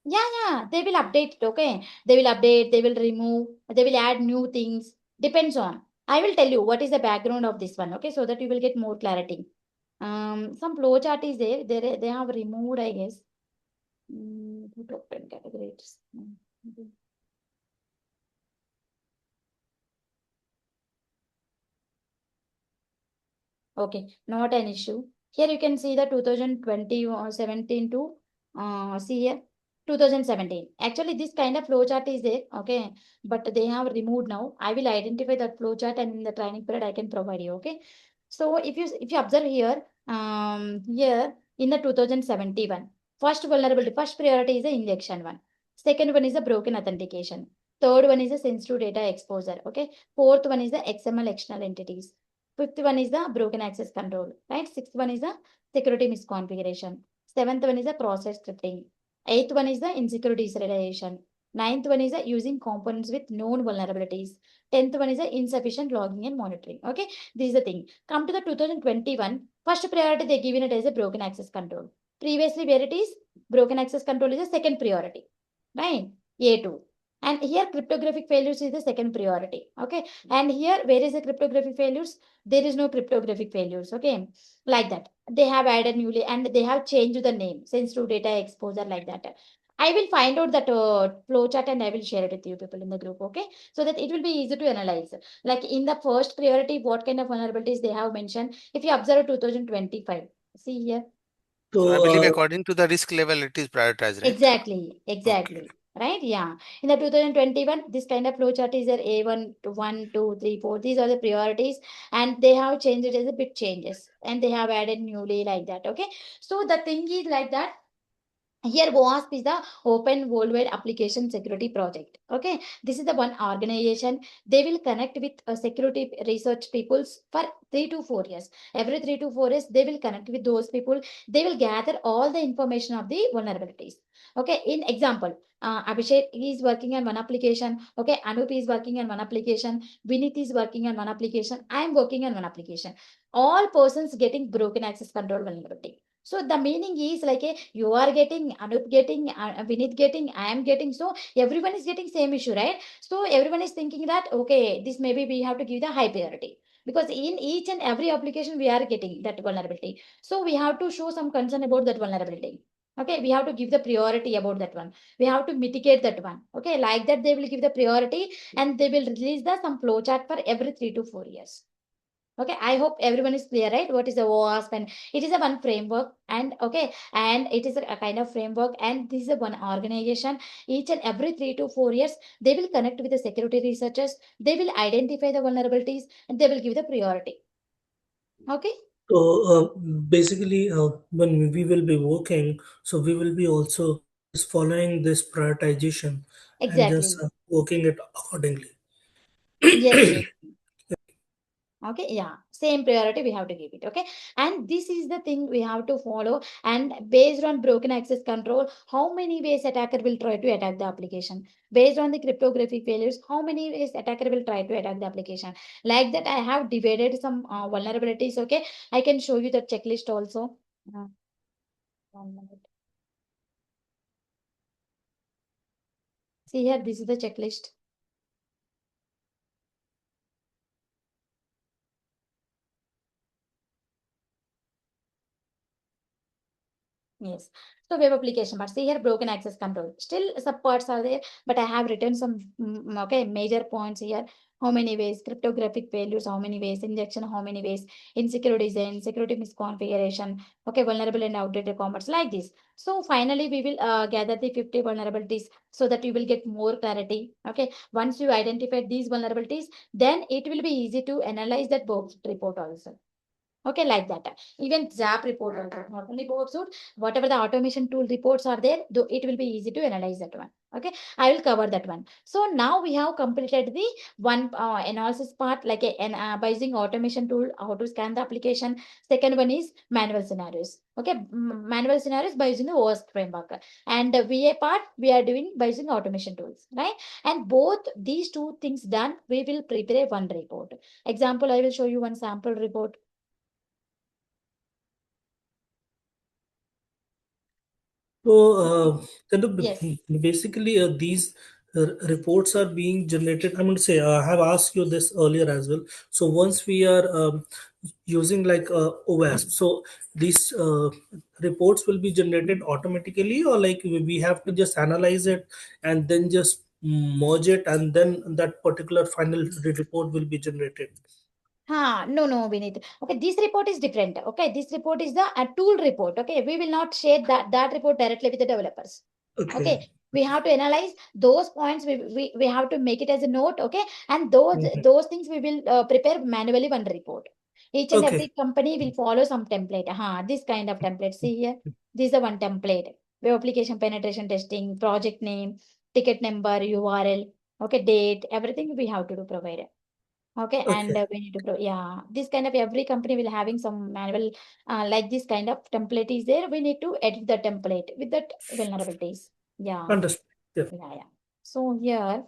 Yeah, they will update it. Okay, they will update, they will remove, they will add new things. Depends on. I will tell you what is the background of this one. Okay, so that you will get more clarity. Some flowchart is there. They have removed, I guess. Top 10 categories. Okay. Okay, not an issue. Here you can see the 2020 or 17 to see here 2017. Actually, this kind of flowchart is there, okay, but they have removed now. I will identify that flowchart, and in the training period I can provide you, okay. So if you observe here, here in the 2071, first vulnerability, first priority is the injection one. Second one is the broken authentication. Third one is the sensitive data exposure, okay. Fourth one is the XML external entities. Fifth one is the broken access control, right? Sixth one is the security misconfiguration. Seventh one is the cross-site scripting. Eighth one is the insecure deserialization. Ninth one is the using components with known vulnerabilities. 10th one is the insufficient logging and monitoring. Okay, this is the thing. Come to the 2021, first priority they given it as a broken access control. Previously, where it is broken access control is the second priority, right? A2. And here cryptographic failures is the second priority. Okay, and here where is the cryptographic failures? There is no cryptographic failures. Okay, like that they have added newly, and they have changed the name sensitive data exposure, like that. I will find out that flowchart, and I will share it with you people in the group, okay, so that it will be easy to analyze. Like in the first priority, what kind of vulnerabilities they have mentioned. If you observe 2025, see here. So I So, believe according to the risk level, it is prioritized, right? Exactly, Okay. exactly. Right? Yeah. In the 2021, this kind of flowchart is there A1 to 1, 2, 3, 4. These are the priorities, and they have changed it as a bit changes, and they have added newly, like that. Okay. So the thing is like that. Here, WASP is the Open Worldwide Application Security Project. Okay, this is the one organization. They will connect with security research peoples for 3 to 4 years. Every 3 to 4 years, they will connect with those people. They will gather all the information of the vulnerabilities. Okay, in example, Abhishek is working on one application. Okay, Anup is working on one application. Vinith is working on one application. I am working on one application. All persons getting broken access control vulnerability. So the meaning is like you are getting, Anup getting, Vinith getting, I am getting. So everyone is getting same issue, right? So everyone is thinking that, okay, this maybe we have to give the high priority, because in each and every application we are getting that vulnerability. So we have to show some concern about that vulnerability. Okay, we have to give the priority about that one. We have to mitigate that one. Okay, like that they will give the priority, and they will release the some flowchart for every 3 to 4 years. Okay, I hope everyone is clear, right? What is the OWASP? And it is a one framework, and okay, and it is a kind of framework, and this is a one organization. Each and every 3 to 4 years, they will connect with the security researchers. They will identify the vulnerabilities, and they will give the priority. Okay. so basically, when we will be working, so we will be also just following this prioritization and just Exactly. working it accordingly. Yes. Yes. Okay, yeah, same priority we have to give it. Okay, and this is the thing we have to follow, and based on broken access control, how many ways attacker will try to attack the application. Based on the cryptographic failures, how many ways attacker will try to attack the application. Like that, I have divided some vulnerabilities. Okay, I can show you the checklist also. 1 minute. See here, this is the checklist. Yes. So web application, but see here broken access control. Still subparts are there, but I have written some okay major points here. How many ways cryptographic failures? How many ways injection? How many ways insecure design? Security misconfiguration? Okay, vulnerable and outdated commerce, like this. So finally, we will gather the 50 vulnerabilities so that you will get more clarity. Okay, once you identify these vulnerabilities, then it will be easy to analyze that box report also. Okay, like that. Even ZAP report also, not only board whatever the automation tool reports are there, though it will be easy to analyze that one. Okay, I will cover that one. So now we have completed the one analysis part, like by using automation tool, how to scan the application. Second one is manual scenarios. Okay, manual scenarios by using the OWASP framework. And the VA part we are doing by using automation tools, right? And both these two things done, we will prepare one report. Example, I will show you one sample report. So, kind of Yes. basically, these reports are being generated. I'm going to say, I have asked you this earlier as well. So, once we are using like OWASP, so these reports will be generated automatically, or like we have to just analyze it and then just merge it, and then that particular final report will be generated. No, Vinith. Okay, this report is different. Okay, this report is the tool report. Okay, we will not share that report directly with the developers. Okay, we have to analyze those points. We have to make it as a note. Okay, and those things we will prepare manually one report. Each and every company will follow some template. This kind of template. See here, this is the one template. Web application penetration testing, project name, ticket number, URL, okay, date, everything we have to do provide. Okay, and we need to this kind of every company will having some manual like this kind of template is there. We need to edit the template with that vulnerabilities. Yeah, Understood. Yeah. yeah. So here,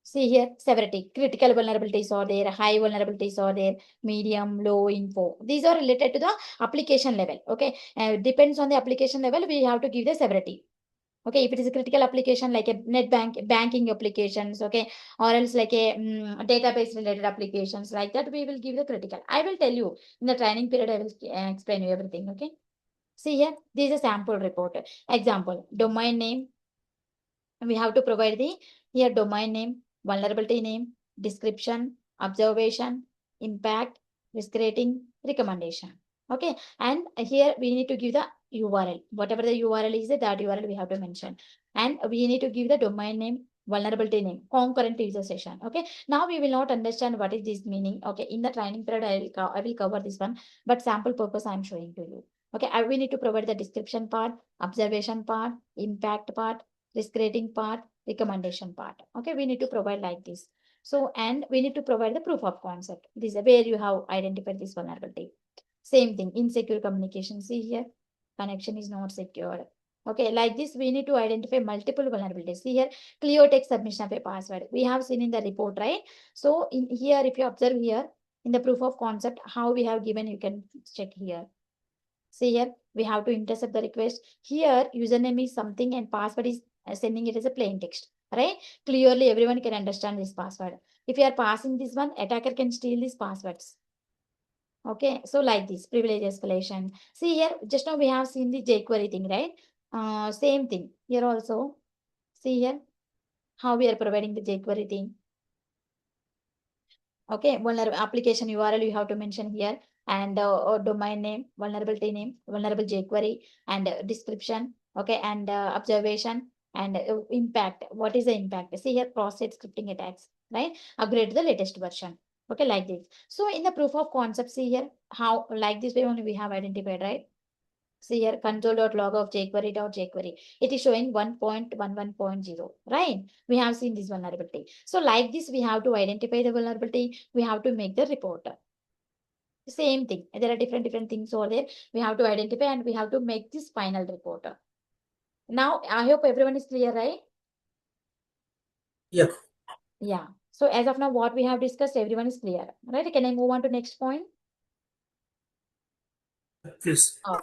see here, severity, critical vulnerabilities are there, high vulnerabilities are there, medium, low info. These are related to the application level. Okay, depends on the application level, we have to give the severity. Okay, if it is a critical application like a banking applications, okay, or else like a database related applications like that, we will give the critical. I will tell you in the training period, I will explain you everything. Okay, see here, this is a sample report. Example, domain name. We have to provide the here domain name, vulnerability name, description, observation, impact, risk rating, recommendation. Okay, and here we need to give the URL. Whatever the URL is, that URL we have to mention. And we need to give the domain name, vulnerability name, concurrent user session. Okay, now we will not understand what is this meaning. Okay, in the training period, I will cover this one, but sample purpose I am showing to you. Okay, we need to provide the description part, observation part, impact part, risk rating part, recommendation part. Okay, we need to provide like this. So, and we need to provide the proof of concept. This is where you have identified this vulnerability. Same thing, insecure communication. See here, connection is not secured. Okay, like this, we need to identify multiple vulnerabilities. See here, clear text submission of a password. We have seen in the report, right? So in here, if you observe here, in the proof of concept, how we have given, you can check here. See here, we have to intercept the request. Here, username is something and password is sending it as a plain text, right? Clearly, everyone can understand this password. If you are passing this one, attacker can steal these passwords. Okay, so like this, privilege escalation. See here, just now we have seen the jQuery thing, right? Same thing here also. See here, how we are providing the jQuery thing. Okay, vulnerable application URL you have to mention here, and domain name, vulnerability name, vulnerable jQuery, and description. Okay, and observation and impact. What is the impact? See here, cross-site scripting attacks, right? Upgrade to the latest version. Okay, like this. So in the proof of concept, see here how like this way only we have identified, right? See here, console.log of jQuery.jQuery. It is showing 1.11.0, right? We have seen this vulnerability. So like this, we have to identify the vulnerability. We have to make the report. Same thing. There are different things over there. We have to identify and we have to make this final report. Now, I hope everyone is clear, right? Yeah. Yeah. So as of now, what we have discussed, everyone is clear, right? Can I move on to next point? Please. Oh,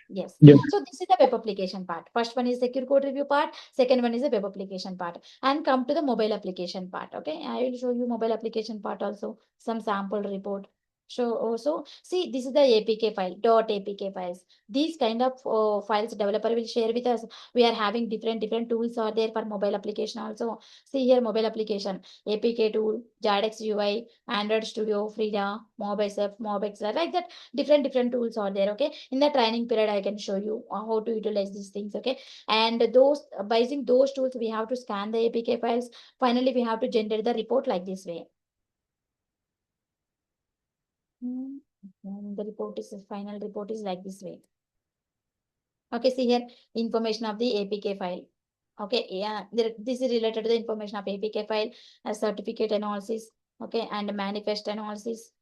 yes. Yes. So this is the web application part. First one is secure code review part. Second one is the web application part. And come to the mobile application part. Okay, I will show you mobile application part also. Some sample report. So also see, this is the APK file, .apk files. These kind of files developer will share with us. We are having different tools are there for mobile application also. See here, mobile application, APK tool, Jadex UI, Android Studio, Frida, MobSF, MobXR, like that different tools are there. Okay, in the training period I can show you how to utilize these things. Okay, and those by using those tools we have to scan the APK files. Finally we have to generate the report like this way. And the report is final report is like this way. Okay, see here, information of the APK file. Okay, yeah, this is related to the information of APK file, as certificate analysis, okay, and manifest analysis,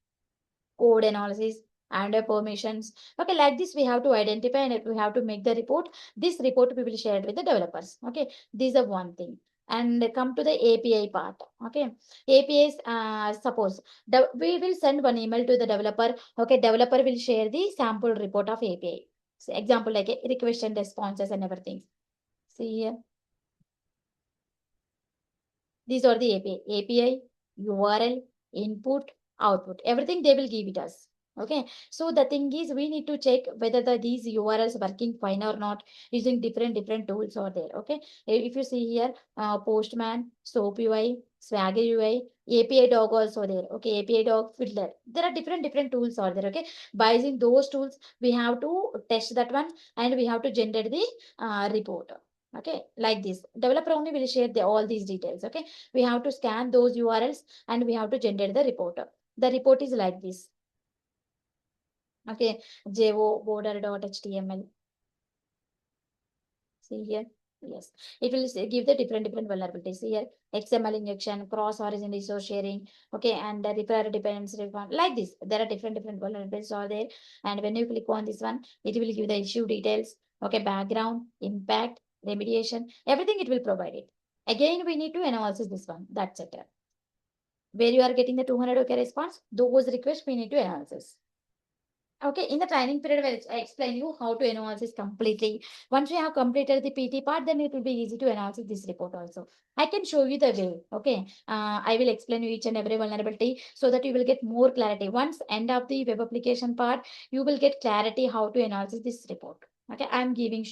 code analysis, and permissions. Okay, like this we have to identify and we have to make the report. This report we will share it with the developers. Okay, this is one thing. And come to the API part. Okay, APIs, suppose we will send one email to the developer. Okay, developer will share the sample report of API. So example like a request and responses and everything. See here. These are the API, URL, input, output. Everything they will give it us. Okay. So the thing is, we need to check whether these URLs working fine or not using different tools are there. Okay. If you see here, Postman, Soap UI, Swagger UI, API dog also there. Okay. API dog Fiddler. There are different tools are there. Okay. By using those tools, we have to test that one and we have to generate the report. Okay, like this. Developer only will share all these details. Okay, we have to scan those URLs and we have to generate the report. The report is like this. Okay, jo border.html. See here. Yes, it will give the different vulnerabilities here. XML injection, cross origin resource sharing. Okay, and the repair dependency refund. Like this, there are different vulnerabilities are there. And when you click on this one, it will give the issue details. Okay, background, impact, remediation, everything it will provide it. Again, we need to analyze this one. That's it. Where you are getting the 200 OK response, those requests we need to analyze. Okay, in the training period, I explain you how to analyze completely. Once you have completed the PT part, then it will be easy to analyze this report also. I can show you the way. Okay, I will explain you each and every vulnerability so that you will get more clarity. Once end of the web application part, you will get clarity how to analyze this report. Okay, I'm giving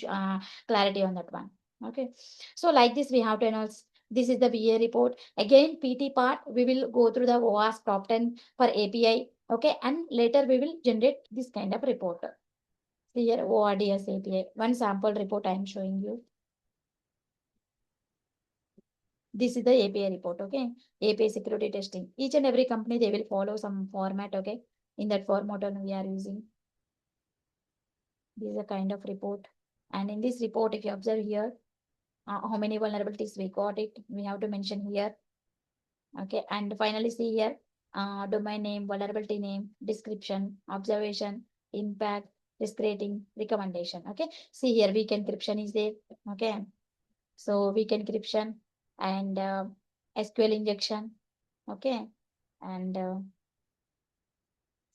clarity on that one. Okay, so like this, we have to analyze. This is the VA report. Again, PT part, we will go through the OWASP top 10 for API. Okay, and later we will generate this kind of report. See here, ORDS API. One sample report I am showing you. This is the API report, okay? API security testing. Each and every company, they will follow some format, okay? In that format we are using. This is a kind of report. And in this report, if you observe here, how many vulnerabilities we got it, we have to mention here. Okay, and finally see here, domain name, vulnerability name, description, observation, impact, risk rating, recommendation. Okay, see here, weak encryption is there. Okay, so weak encryption and SQL injection. Okay, and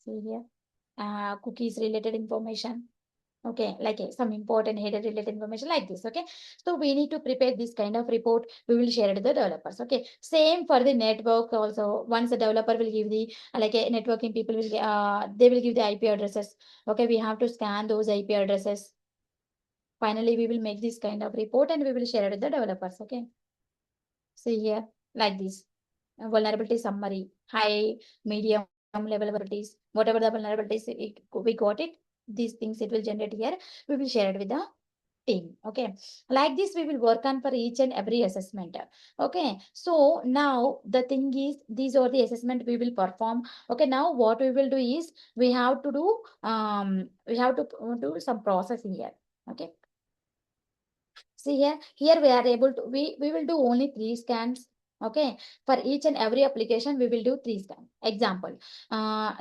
see here, cookies related information. Okay, like some important header related information like this. Okay, so we need to prepare this kind of report. We will share it to the developers. Okay, same for the network also. Once the developer will give the like a networking people will they will give the IP addresses. Okay, we have to scan those IP addresses. Finally, we will make this kind of report and we will share it with the developers. Okay, see here like this vulnerability summary, high, medium level vulnerabilities, whatever the vulnerabilities we got it. These things it will generate here. We will share it with the team. Okay, like this we will work on for each and every assessment. Okay, so now the thing is these are the assessment we will perform. Okay, now what we will do is we have to do do some process here. Okay, see here we are able to we will do only 3 scans. Okay, for each and every application we will do 3 scans. Example,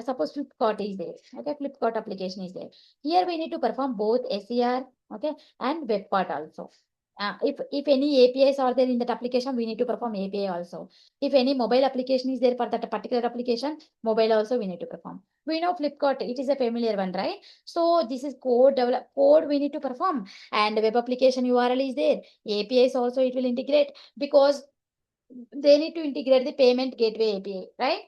suppose Flipkart is there. Okay, Flipkart application is there. Here we need to perform both SER, okay, and web part also. If any APIs are there in that application, we need to perform API also. If any mobile application is there for that particular application, mobile also we need to perform. We know Flipkart, it is a familiar one, right? So this is code we need to perform, and web application URL is there. APIs also it will integrate because they need to integrate the payment gateway API, right?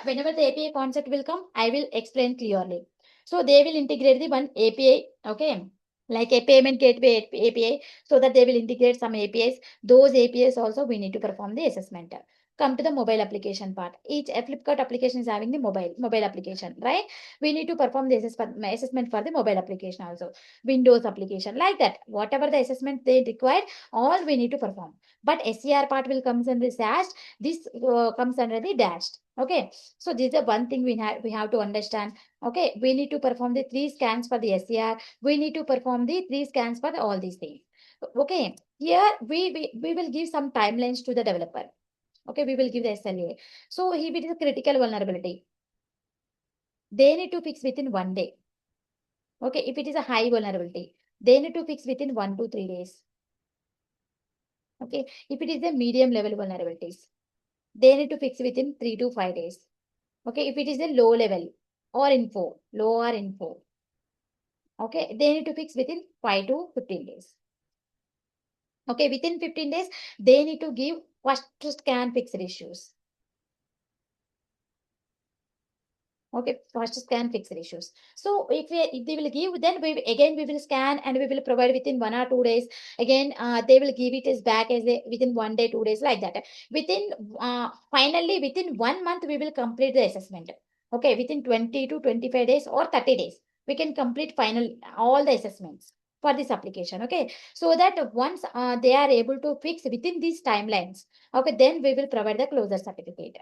Whenever the API concept will come, I will explain clearly. So they will integrate the one API, okay, like a payment gateway API, so that they will integrate some APIs. Those APIs also we need to perform the assessment. Come to the mobile application part. Each Flipkart application is having the mobile application, right? We need to perform the assessment for the mobile application also. Windows application, like that. Whatever the assessment they require, all we need to perform. But SCR part will comes under the dashed. This comes under the dashed. Okay, so this is the one thing we have to understand. Okay, we need to perform the 3 scans for the SCR. We need to perform the 3 scans for all these things. Okay, here we will give some timelines to the developer. Okay, we will give the SLA. So if it is a critical vulnerability, they need to fix within 1 day. Okay, if it is a high vulnerability, they need to fix within 1 to 3 days. Okay, if it is a medium level vulnerabilities, they need to fix within 3 to 5 days. Okay, if it is a low level or low or info, okay, they need to fix within 5 to 15 days. Okay, within 15 days, they need to give first scan fixed issues. Okay, first scan fixed issues. So if they will give, then we will scan and we will provide within 1 or 2 days. Again, they will give it as back as within 1 day, 2 days, like that. Within finally within 1 month we will complete the assessment. Okay, within 20 to 25 days or 30 days we can complete final all the assessments. for this application. Okay, so that once they are able to fix within these timelines, okay, then we will provide the closure certificate.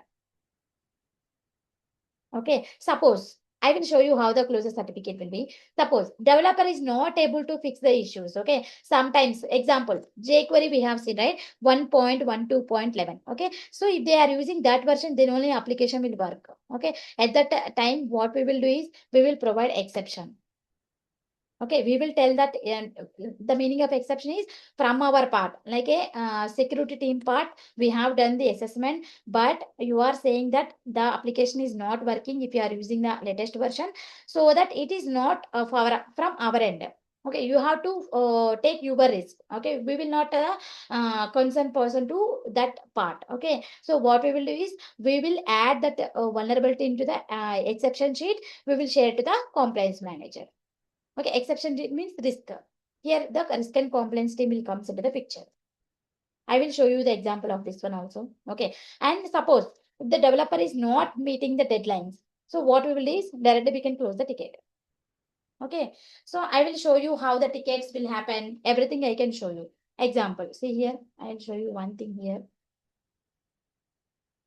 Okay, suppose I will show you how the closure certificate will be. Suppose developer is not able to fix the issues. Okay, sometimes example jQuery we have seen, right, 1.12.11. Okay, so if they are using that version, then only application will work. Okay, at that time what we will do is we will provide exception. Okay, we will tell that the meaning of exception is from our part, like a security team part, we have done the assessment, but you are saying that the application is not working if you are using the latest version, so that it is not from our end. Okay, you have to take your risk. Okay, we will not concern person to that part. Okay, so what we will do is we will add that vulnerability into the exception sheet. We will share to the compliance manager. Okay, exception means risk. Here the risk and compliance team will come into the picture. I will show you the example of this one also. Okay, and suppose if the developer is not meeting the deadlines, so what we will do is directly we can close the ticket. Okay, so I will show you how the tickets will happen. Everything I can show you. Example, see here, I will show you one thing here.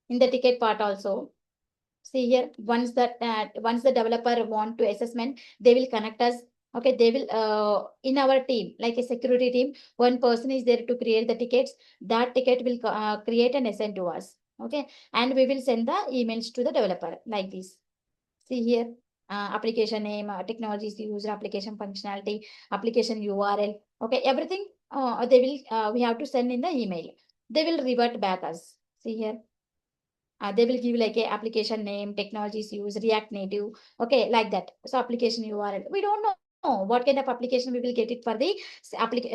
In the ticket part also, see here, once the developer want to assessment, they will connect us. Okay, they will in our team, like a security team, one person is there to create the tickets. That ticket will create and assign to us. Okay, and we will send the emails to the developer like this. See here, application name, technologies used, application functionality, application URL. Okay, everything they will we have to send in the email. They will revert back us. See here, they will give like a application name, technologies used, React Native, okay, like that. So application URL, we don't know what kind of application we will get it for the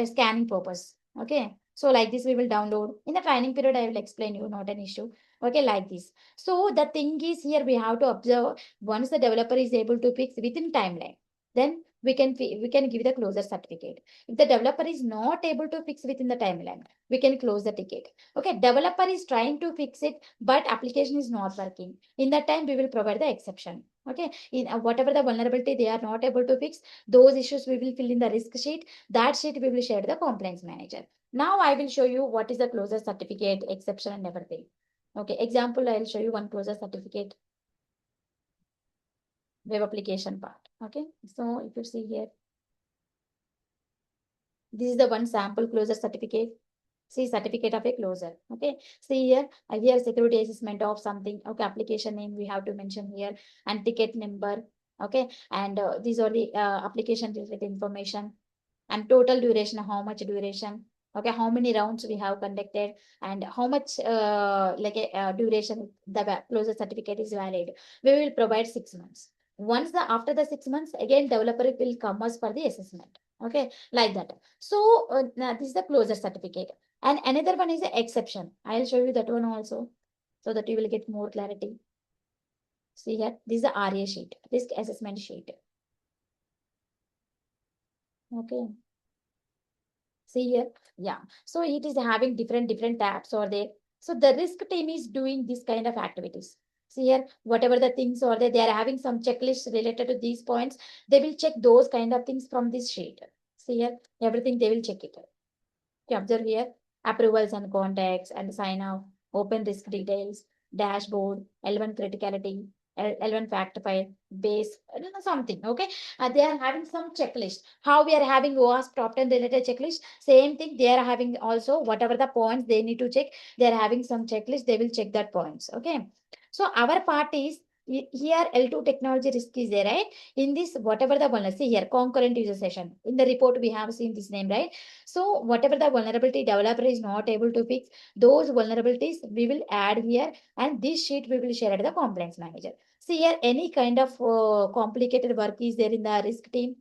scanning purpose. Okay, so like this we will download. In the training period, I will explain you, not an issue. Okay, like this. So the thing is here we have to observe once the developer is able to fix within timeline, then we can give the closure certificate. If the developer is not able to fix within the timeline, we can close the ticket. Okay, developer is trying to fix it, but application is not working. In that time, we will provide the exception. Okay, in whatever the vulnerability they are not able to fix, those issues we will fill in the risk sheet. That sheet we will share to the compliance manager. Now I will show you what is the closure certificate, exception, and everything. Okay, example, I will show you one closure certificate, web application part. Okay, so if you see here, this is the one sample closure certificate. See, certificate of a closure. Okay, see here, here security assessment of something. Okay, application name we have to mention here, and ticket number. Okay, and these are the application related information, and total duration, how much duration. Okay, how many rounds we have conducted, and how much duration the closure certificate is valid. We will provide 6 months. Once after the 6 months, again developer will come us for the assessment. Okay, like that. So now this is the closure certificate. And another one is the exception. I'll show you that one also, so that you will get more clarity. See here, this is the RA sheet, risk assessment sheet. Okay. See here, yeah. So it is having different tabs or there. So the risk team is doing this kind of activities. See here, whatever the things are there, they are having some checklists related to these points. They will check those kind of things from this sheet. See here, everything they will check it. You observe here, approvals and contacts and sign off, open risk details, dashboard, L1 criticality, L1 fact file, base, something. Okay, they are having some checklist. How we are having OWASP top 10 related checklist, same thing they are having also. Whatever the points they need to check, they are having some checklist. They will check that points. Okay, so our part is here L2 technology risk is there, right? In this, whatever the vulnerability, see here, concurrent user session. In the report, we have seen this name, right? So whatever the vulnerability developer is not able to fix, those vulnerabilities we will add here, and this sheet we will share at the compliance manager. See here, any kind of complicated work is there in the risk team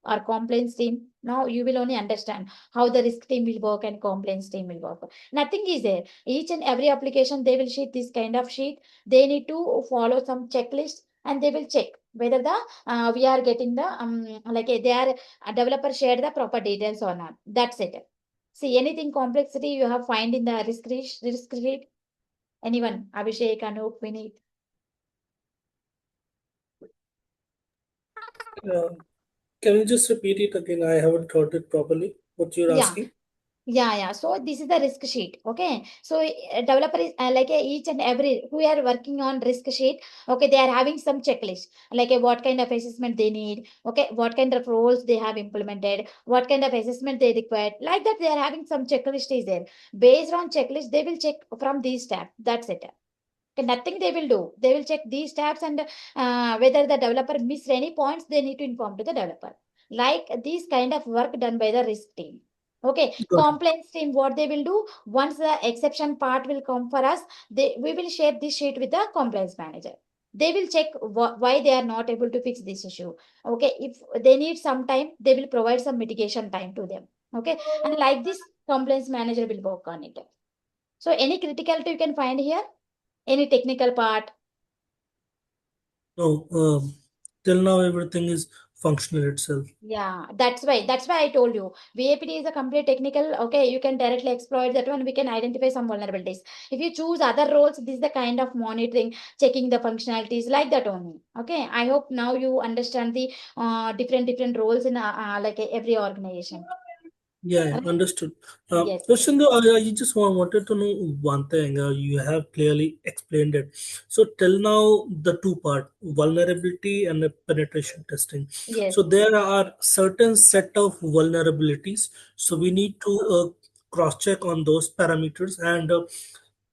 or complaints team. Now you will only understand how the risk team will work and complaints team will work. Nothing is there. Each and every application, they will sheet this kind of sheet. They need to follow some checklist, and they will check whether the we are getting the they are a developer shared the proper details or not. That's it. See, anything complexity you have find in the risk sheet. Anyone? Abhishek, Anup, Vineet. Uh, Can you just repeat it again? I haven't got it properly. What you're Yeah. asking? Yeah. So this is the risk sheet. Okay. So developer is each and every who are working on risk sheet. Okay. They are having some checklist, what kind of assessment they need. Okay. What kind of roles they have implemented. What kind of assessment they require. Like that, they are having some checklist is there. Based on checklist, they will check from these tabs. That's it. Okay, nothing they will do. They will check these tabs and whether the developer missed any points, they need to inform to the developer. Like these kind of work done by the risk team. Okay, Got it. complaints team, what they will do once the exception part will come for us, we will share this sheet with the compliance manager. They will check why they are not able to fix this issue. Okay, if they need some time, they will provide some mitigation time to them. Okay, and like this, compliance manager will work on it. So any criticality you can find here, any technical part. No, till now everything is functional itself. Yeah, that's why I told you VAPT is a complete technical. Okay, you can directly exploit that one. We can identify some vulnerabilities. If you choose other roles, this is the kind of monitoring, checking the functionalities like that only. Okay, I hope now you understand the different roles in every organization. Yeah, yeah, Right? understood. Yes. So Sindhu, I just wanted to know one thing. You have clearly explained it. So till now, the two part, vulnerability and the penetration testing. Yes. So there are certain set of vulnerabilities. So we need to cross check on those parameters and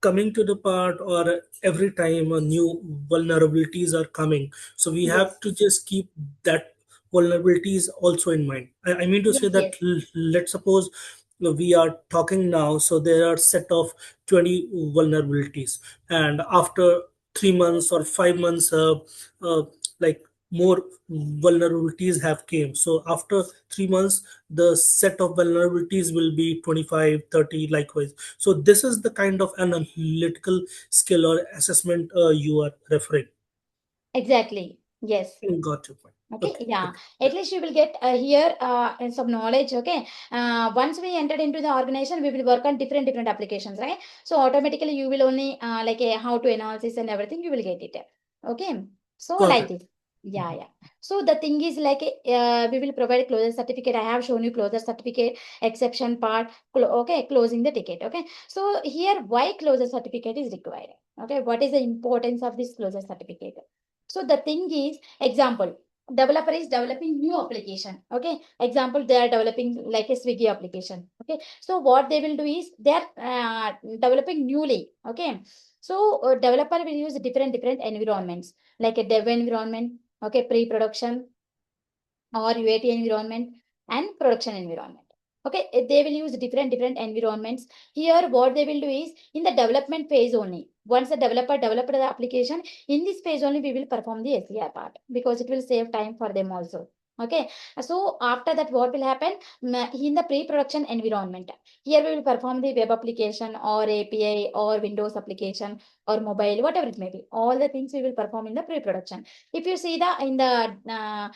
coming to the part or every time a new vulnerabilities are coming. So we Yes. have to just keep that vulnerabilities also in mind. I mean to Yes. say that Yes. let's suppose we are talking now, so there are set of 20 vulnerabilities, and after 3 months or 5 months, uh, like more vulnerabilities have came. So after 3 months, the set of vulnerabilities will be 25, 30, likewise. So this is the kind of analytical skill or assessment you are referring. Exactly. Yes. Got your point. Okay, Okay, yeah. okay. At least you will get here some knowledge. Okay, once we entered into the organization, we will work on different applications, right? So automatically you will only how to analysis and everything you will get it. Okay, so Got like it. this. Yeah, yeah. So the thing is we will provide closure certificate. I have shown you closure certificate exception part. Okay, closing the ticket. Okay, so here why closure certificate is required. Okay, what is the importance of this closure certificate? So the thing is, example, developer is developing new application. Okay, example, they are developing like a Swiggy application. Okay, so what they will do is they are developing newly. Okay, so developer will use different environments, like a dev environment, okay, pre-production or UAT environment and production environment. Okay, they will use different environments. Here, what they will do is in the development phase only. Once the developer developed the application, in this phase only we will perform the SER part because it will save time for them also. Okay, so after that, what will happen in the pre-production environment? Here we will perform the web application or API or Windows application or mobile, whatever it may be. All the things we will perform in the pre-production. If you see the in the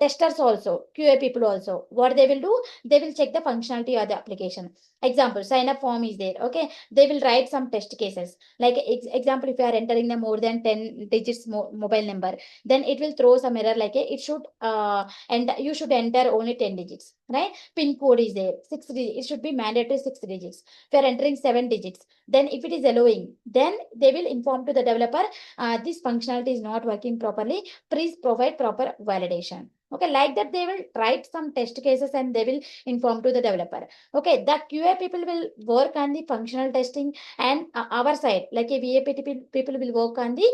testers also, QA people also, what they will do, they will check the functionality of the application. Example, sign up form is there. Okay, they will write some test cases. Like example, if you are entering the more than 10 digits mobile number, then it will throw some error like it should and you should enter only 10 digits, right? Pin code is there, 6 digits. It should be mandatory 6 digits. If you are entering 7 digits, then if it is allowing, then they will inform to the developer this functionality is not working properly, please provide proper validation. Okay, like that they will write some test cases and they will inform to the developer. Okay, the QA people will work on the functional testing, and our side like a VAPT people will work on the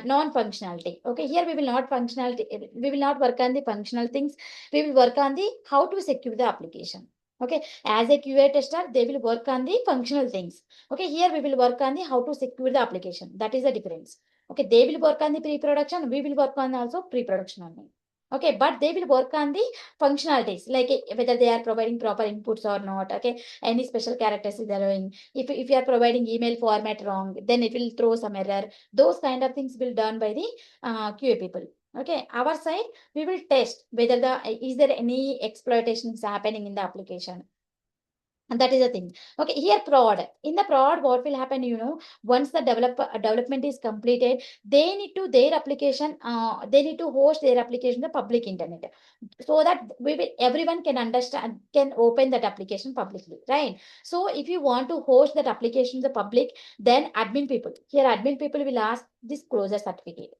non-functionality. Okay, here we will not functionality, we will not work on the functional things, we will work on the how to secure the application. Okay, as a QA tester they will work on the functional things. Okay, here we will work on the how to secure the application. That is the difference. Okay, they will work on the pre-production, we will work on also pre-production only. Okay, but they will work on the functionalities, like whether they are providing proper inputs or not. Okay, any special characters is allowing. If you are providing email format wrong, then it will throw some error. Those kind of things will done by the QA people. Okay, our side we will test whether the is there any exploitation is happening in the application. And that is the thing. Okay, here prod. In the prod, what will happen, once the development is completed, they need to their application, they need to host their application the public internet, so that everyone can understand, can open that application publicly, right? So if you want to host that application the public, then admin people will ask this closure certificate.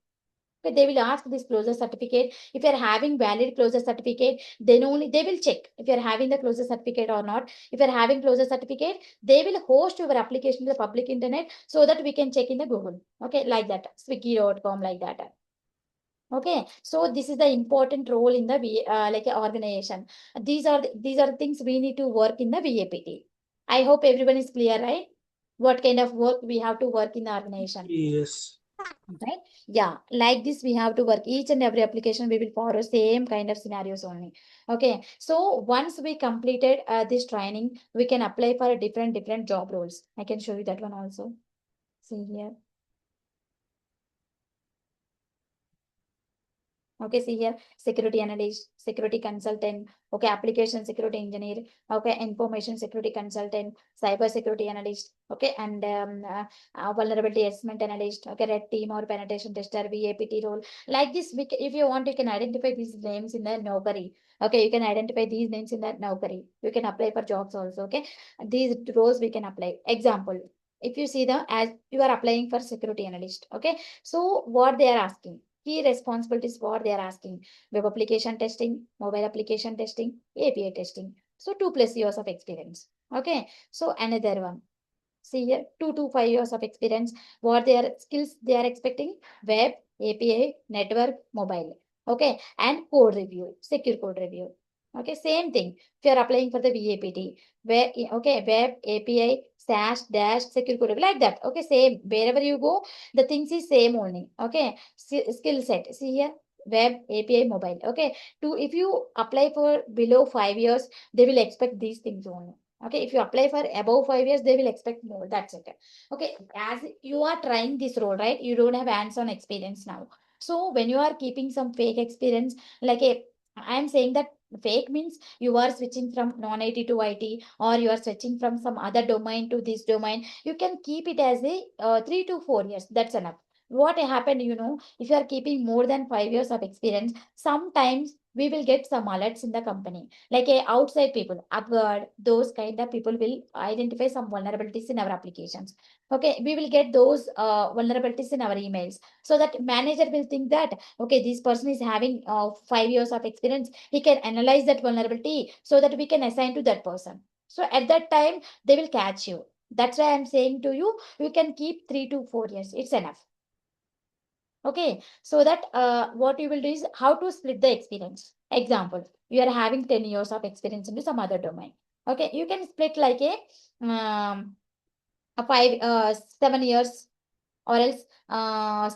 Okay, they will ask this closure certificate. If you're having valid closure certificate, then only they will check if you're having the closure certificate or not. If you're having closure certificate, they will host your application to the public internet so that we can check in the Google. Okay, like that, swiggy.com, like that. Okay, so this is the important role in the like a organization. These are things we need to work in the VAPT. I hope everyone is clear, right? What kind of work we have to work in the organization. Yes. Right? Yeah, like this we have to work each and every application. We will follow same kind of scenarios only. Okay, so once we completed this training, we can apply for a different job roles. I can show you that one also. See here. Okay, see here, security analyst, security consultant, okay, application security engineer, okay, information security consultant, cyber security analyst, okay, and vulnerability assessment analyst, okay, red team or penetration tester, VAPT role. Like this, if you want, you can identify these names in the Naukri. Okay, you can identify these names in that Naukri. You can apply for jobs also, okay. These roles we can apply. Example, if you see as you are applying for security analyst, okay, so what they are asking, key responsibilities what they are asking: web application testing, mobile application testing, API testing. So 2+ years of experience. Okay. So another one. See here, 2 to 5 years of experience. What their skills they are expecting: web, API, network, mobile. Okay. And code review, secure code review. Okay. Same thing. If you are applying for the VAPT, where, okay, web, API, slash, dash, secure code review, like that. Okay. Same. Wherever you go, the things is same only. Okay. Skill set. See here, web, API, mobile. Okay. If you apply for below 5 years, they will expect these things only. Okay, if you apply for above 5 years, they will expect more. That's it. Okay, as you are trying this role, right? You don't have hands-on experience now. So when you are keeping some fake experience, like I'm saying that fake means you are switching from non-IT to IT, or you are switching from some other domain to this domain. You can keep it as a 3 to 4 years. That's enough. What happened, if you are keeping more than 5 years of experience, sometimes we will get some alerts in the company, like a outside people, abroad, those kind of people will identify some vulnerabilities in our applications. Okay, we will get those vulnerabilities in our emails, so that manager will think that, okay, this person is having 5 years of experience, he can analyze that vulnerability so that we can assign to that person. So at that time they will catch you. That's why I'm saying to you, you can keep 3 to 4 years, it's enough. Okay, so that what you will do is how to split the experience. Example, you are having 10 years of experience into some other domain. Okay, you can split like a 7 years, or else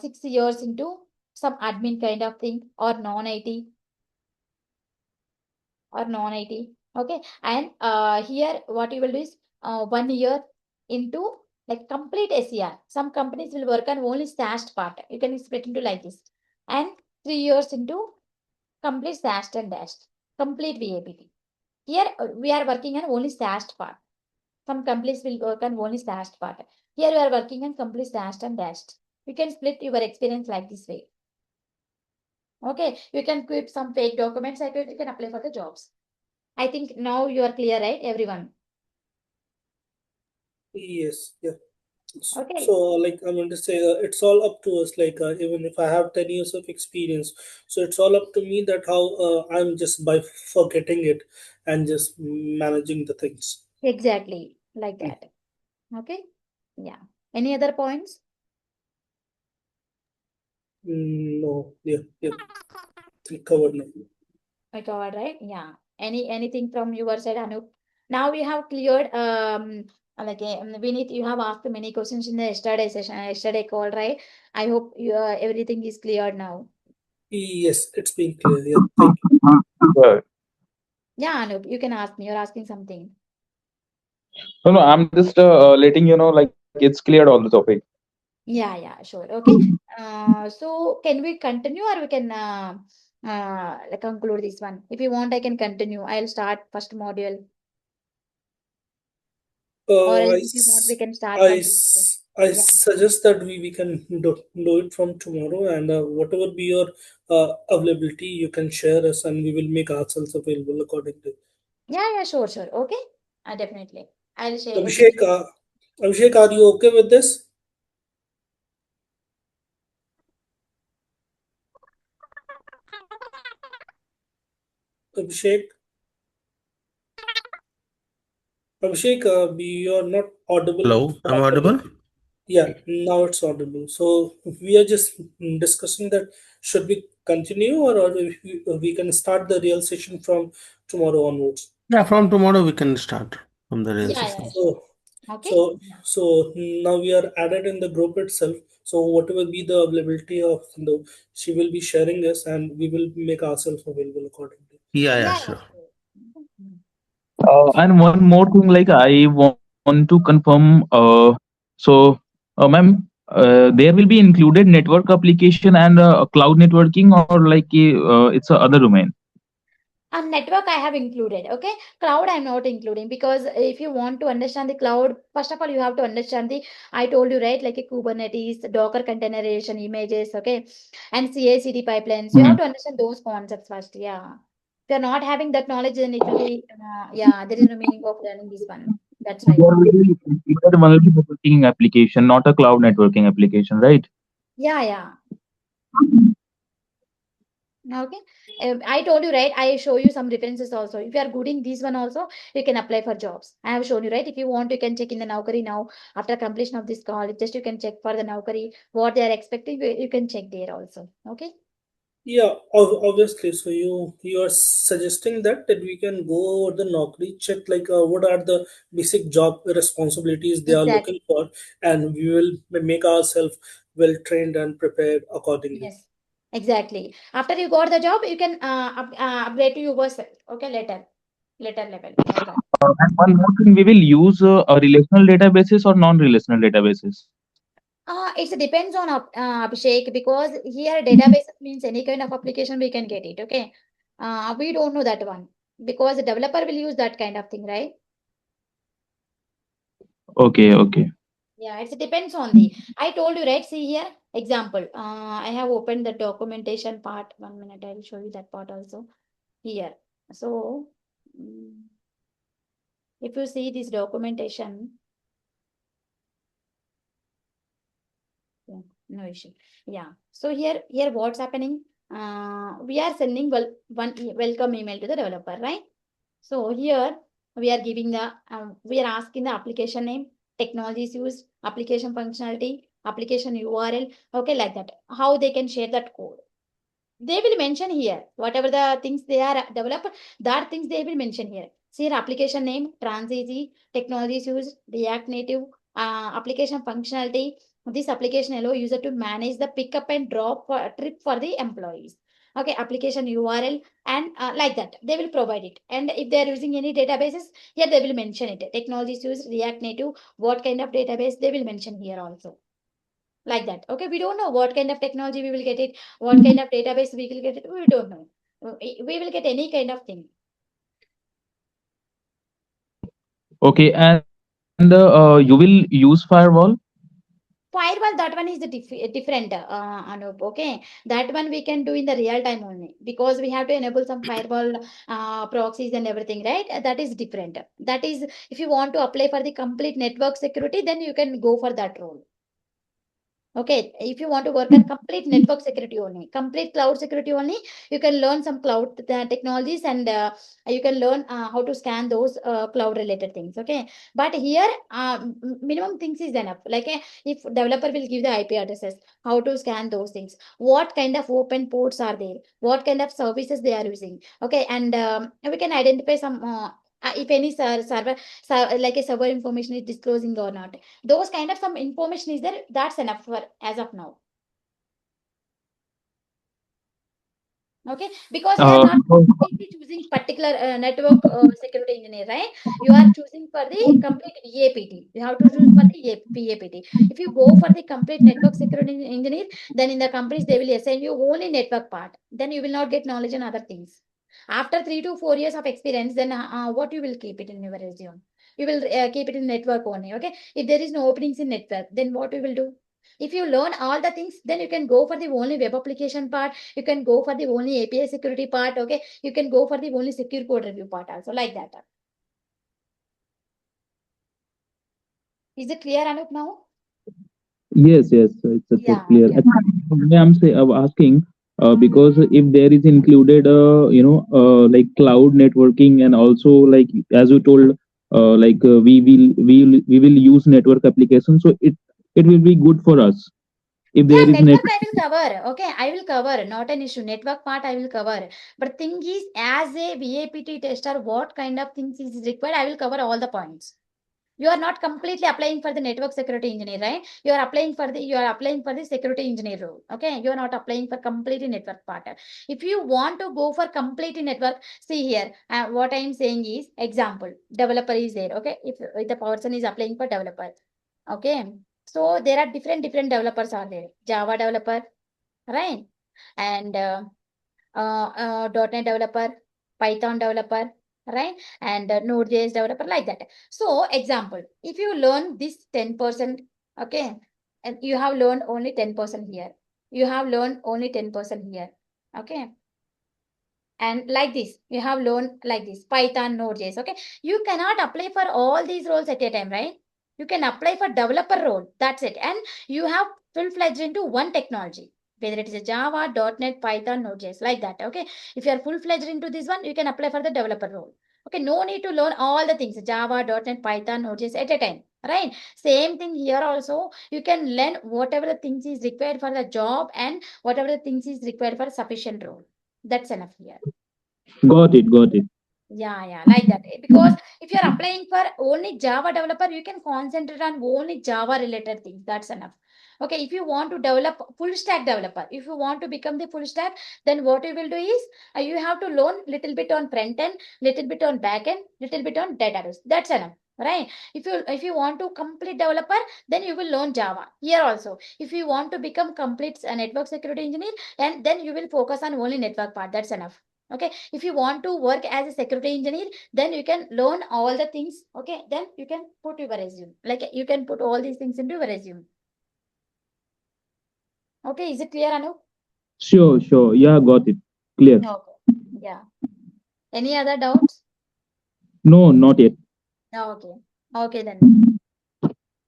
6 years into some admin kind of thing, or non-IT, Okay, and here what you will do is 1 year into like complete SER. Some companies will work on only stashed part. You can split into like this, and 3 years into complete stashed and dashed, complete VAPT. Here we are working on only stashed part. Some companies will work on only stashed part. Here we are working on complete stashed and dashed. You can split your experience like this way. Okay, you can keep some fake documents. You can apply for the jobs. I think now you are clear, right, everyone? Yes. Yeah. Okay. So, like, I'm going to say, it's all up to us. Like, even if I have 10 years of experience, so it's all up to me that how I'm just by forgetting it and just managing the things. Exactly, like Mm. that. Okay. Yeah. Any other points? No. Yeah. Yeah. Covered now. I covered, right? Yeah. Anything from your side, Anup? Now we have cleared like Vinith, you have asked many questions in the yesterday session, yesterday call, right? I hope everything is cleared now. Yes, it's been clear. Yeah. Thank you. Yeah. Yeah, Anup, you can ask me. You're asking something. No, I'm just letting you know, like it's cleared all the topic. Yeah, sure. Okay. So can we continue, or we can like conclude this one? If you want, I can continue. I'll start first module. Or else I, if you want, we s- can start I, from Tuesday. s- I Yeah. suggest that we can do it from tomorrow, and whatever be your availability, you can share us, and we will make ourselves available accordingly. Yeah, sure. Okay. Definitely. I'll share Abhishek, everything. Abhishek, are you okay with this? Abhishek, Abhishek, you are not audible Hello, am I properly. audible? Yeah, now it's audible. So we are just discussing that should we continue, or if we can start the real session from tomorrow onwards. Yeah, from tomorrow we can start from the real Yeah, session. sure. So Okay. so so now we are added in the group itself. So whatever be the availability of the, she will be sharing us, and we will make ourselves available accordingly. Yeah, Yeah, sure. sure. Mhm. And one more thing, like I want to confirm. So, ma'am, there will be included network application and cloud networking, or like it's a other domain. And network I have included. Okay. Cloud I'm not including, because if you want to understand the cloud, first of all, you have to understand the, I told you, right, like a Kubernetes, Docker containerization, images, okay, and CI/CD pipelines. You have Mhm. to understand those concepts first. Yeah. If you're not having that knowledge, then it will be, yeah, there is no meaning of learning this one. That's There why. will be either one will be networking application, not a cloud networking application, right? Yeah. Okay. I told you, right? I show you some references also. If you are good in this one also, you can apply for jobs. I have shown you, right? If you want, you can check in the Naukari now. After completion of this call, just you can check for the Naukari, what they are expecting. You can check there also. Okay. Yeah, obviously. So you are suggesting that we can go over the Naukri, check like what are the basic job responsibilities they are Exactly. looking for, and we will make ourselves well trained and prepared accordingly. Yes. Exactly. After you got the job, you can upgrade to yourself. Okay. Later level, like that. And one more thing, we will use a relational databases or non-relational databases. It depends on Abhishek, because here database means any kind of application we can get it. Okay. We don't know that one, because the developer will use that kind of thing, right? Okay. Yeah, it depends on the. I told you, right? See here, example. I have opened the documentation part. 1 minute, I will show you that part also here. So, mm, if you see this documentation, yeah, no issue. Yeah. So here what's happening? We are sending welcome email to the developer, right? So here we are giving the we are asking the application name, technologies used, application functionality, application URL, okay, like that. How they can share that code, they will mention here whatever the things they are developed, that things they will mention here. See here, application name, transeasy, technologies used, React Native, application functionality. This application allow user to manage the pickup and drop for trip for the employees. Okay, application URL, and like that they will provide it. And if they are using any databases, here they will mention it. Technologies used, React Native, what kind of database they will mention here also, like that. Okay, we don't know what kind of technology we will get it, what kind of database we will get it, we don't know. We will get any kind of thing. Okay, and you will use firewall. Firewall, that one is the different, Anup. Okay, that one we can do in the real time only, because we have to enable some firewall proxies and everything, right? That is different. That is, if you want to apply for the complete network security, then you can go for that role. Okay, if you want to work on complete network security only, complete cloud security only, you can learn some cloud technologies, and you can learn how to scan those cloud related things. Okay, but here minimum things is enough. Like if developer will give the IP addresses, how to scan those things, what kind of open ports are there, what kind of services they are using. Okay, and we can identify some. If any like a server information is disclosing or not, those kind of some information is there, that's enough for as of now. Okay, because you are not Because completely choosing particular network security engineer, right? You are choosing for the complete VAPT. You have to choose for the VAPT. If you go for the complete network security engineer, then in the companies they will assign you only network part, then you will not get knowledge on other things. After 3 to 4 years of experience, then what you will keep it in your resume. You will keep it in network only. Okay. If there is no openings in network, then what we will do? If you learn all the things, then you can go for the only web application part. You can go for the only API security part. Okay. You can go for the only secure code review part also, like that. Is it clear, Anup, now? Yes, it's Yeah, clear. yeah. Actually, I'm asking because if there is included, like cloud networking, and also like as you told, we will use network application, so it will be good for us if Yeah, there is network I will cover. Okay, I will cover. Not an issue. Network part I will cover. But thing is, as a VAPT tester, what kind of things is required? I will cover all the points. You are not completely applying for the network security engineer, right? You are applying for the security engineer role. Okay, you are not applying for completely network part. If you want to go for completely network, see here. What I am saying is example. Developer is there. Okay, if the person is applying for developer. Okay, so there are different developers are there. Java developer, right? And .NET developer, Python developer, right? And Node.js developer, like that. So example, if you learn this 10%, okay, and you have learned only 10% here. You have learned only 10% here. Okay. And like this, you have learned like this, Python, Node.js. Okay. You cannot apply for all these roles at a time, right? You can apply for developer role. That's it. And you have full-fledged into one technology, whether it is a Java, .NET, Python, Node.js, like that. Okay. If you are full-fledged into this one, you can apply for the developer role. Okay. No need to learn all the things, Java, .NET, Python, Node.js at a time. Right. Same thing here also. You can learn whatever the things is required for the job and whatever the things is required for sufficient role. That's enough here. got it. Yeah, like that. Because if you're applying for only Java developer, you can concentrate on only Java related things. That's enough. Okay, if you want to develop full stack developer, if you want to become the full stack, then what you will do is you have to learn little bit on front end, little bit on back end, little bit on database. That's enough. Right. If you want to complete developer, then you will learn Java. Here also, if you want to become complete network security engineer, and then you will focus on only network part. That's enough. Okay, if you want to work as a security engineer, then you can learn all the things. Okay, then you can put your resume, like you can put all these things into your resume. Okay, is it clear, Anu? Sure. Yeah, got it. Clear. Okay. Yeah, any other doubts? No, not yet. Okay then,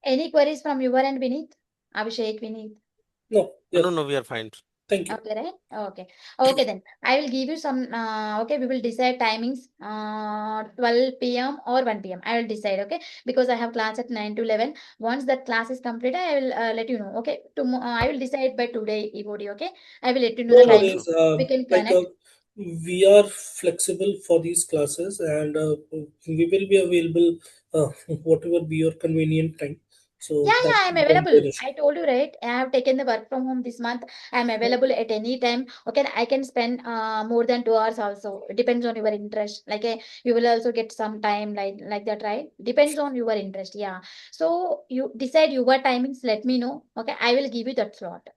any queries from your end, Vineet? Abhishek, Vineet? No, yes, No, we are fine. thank you. Okay, right? Okay, then I will give you some. Okay, we will decide timings. 12 p.m. or 1 p.m. I will decide. Okay, because I have class at 9 to 11. Once that class is completed, I will let you know. Okay, I will decide by today, EOD. Okay, I will let you know No the Sure, timings. worries. sure. We can Like connect. we are flexible for these classes, and we will be available whatever be your convenient time. So that I'm won't be available. an issue. I told you, right? I have taken the work from home this month. I'm available at any time. Okay, I can spend more than 2 hours also. It depends on your interest. Like you will also get some time like that, right? Depends on your interest. Yeah. So you decide your timings. Let me know. Okay, I will give you that slot.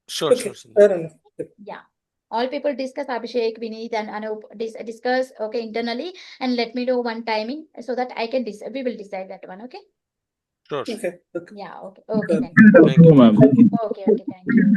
Sure, Okay, Sandeep. fair enough. Yep. Yeah. All people discuss, Abhishek, Vineet, and Anup discuss. Okay, internally, and let me know one timing so that I can decide. We will decide that one. Okay. Sure. Okay, okay. Yeah. Okay. Okay Fair. then. Thank you. Sure, ma'am. Okay. Thank you.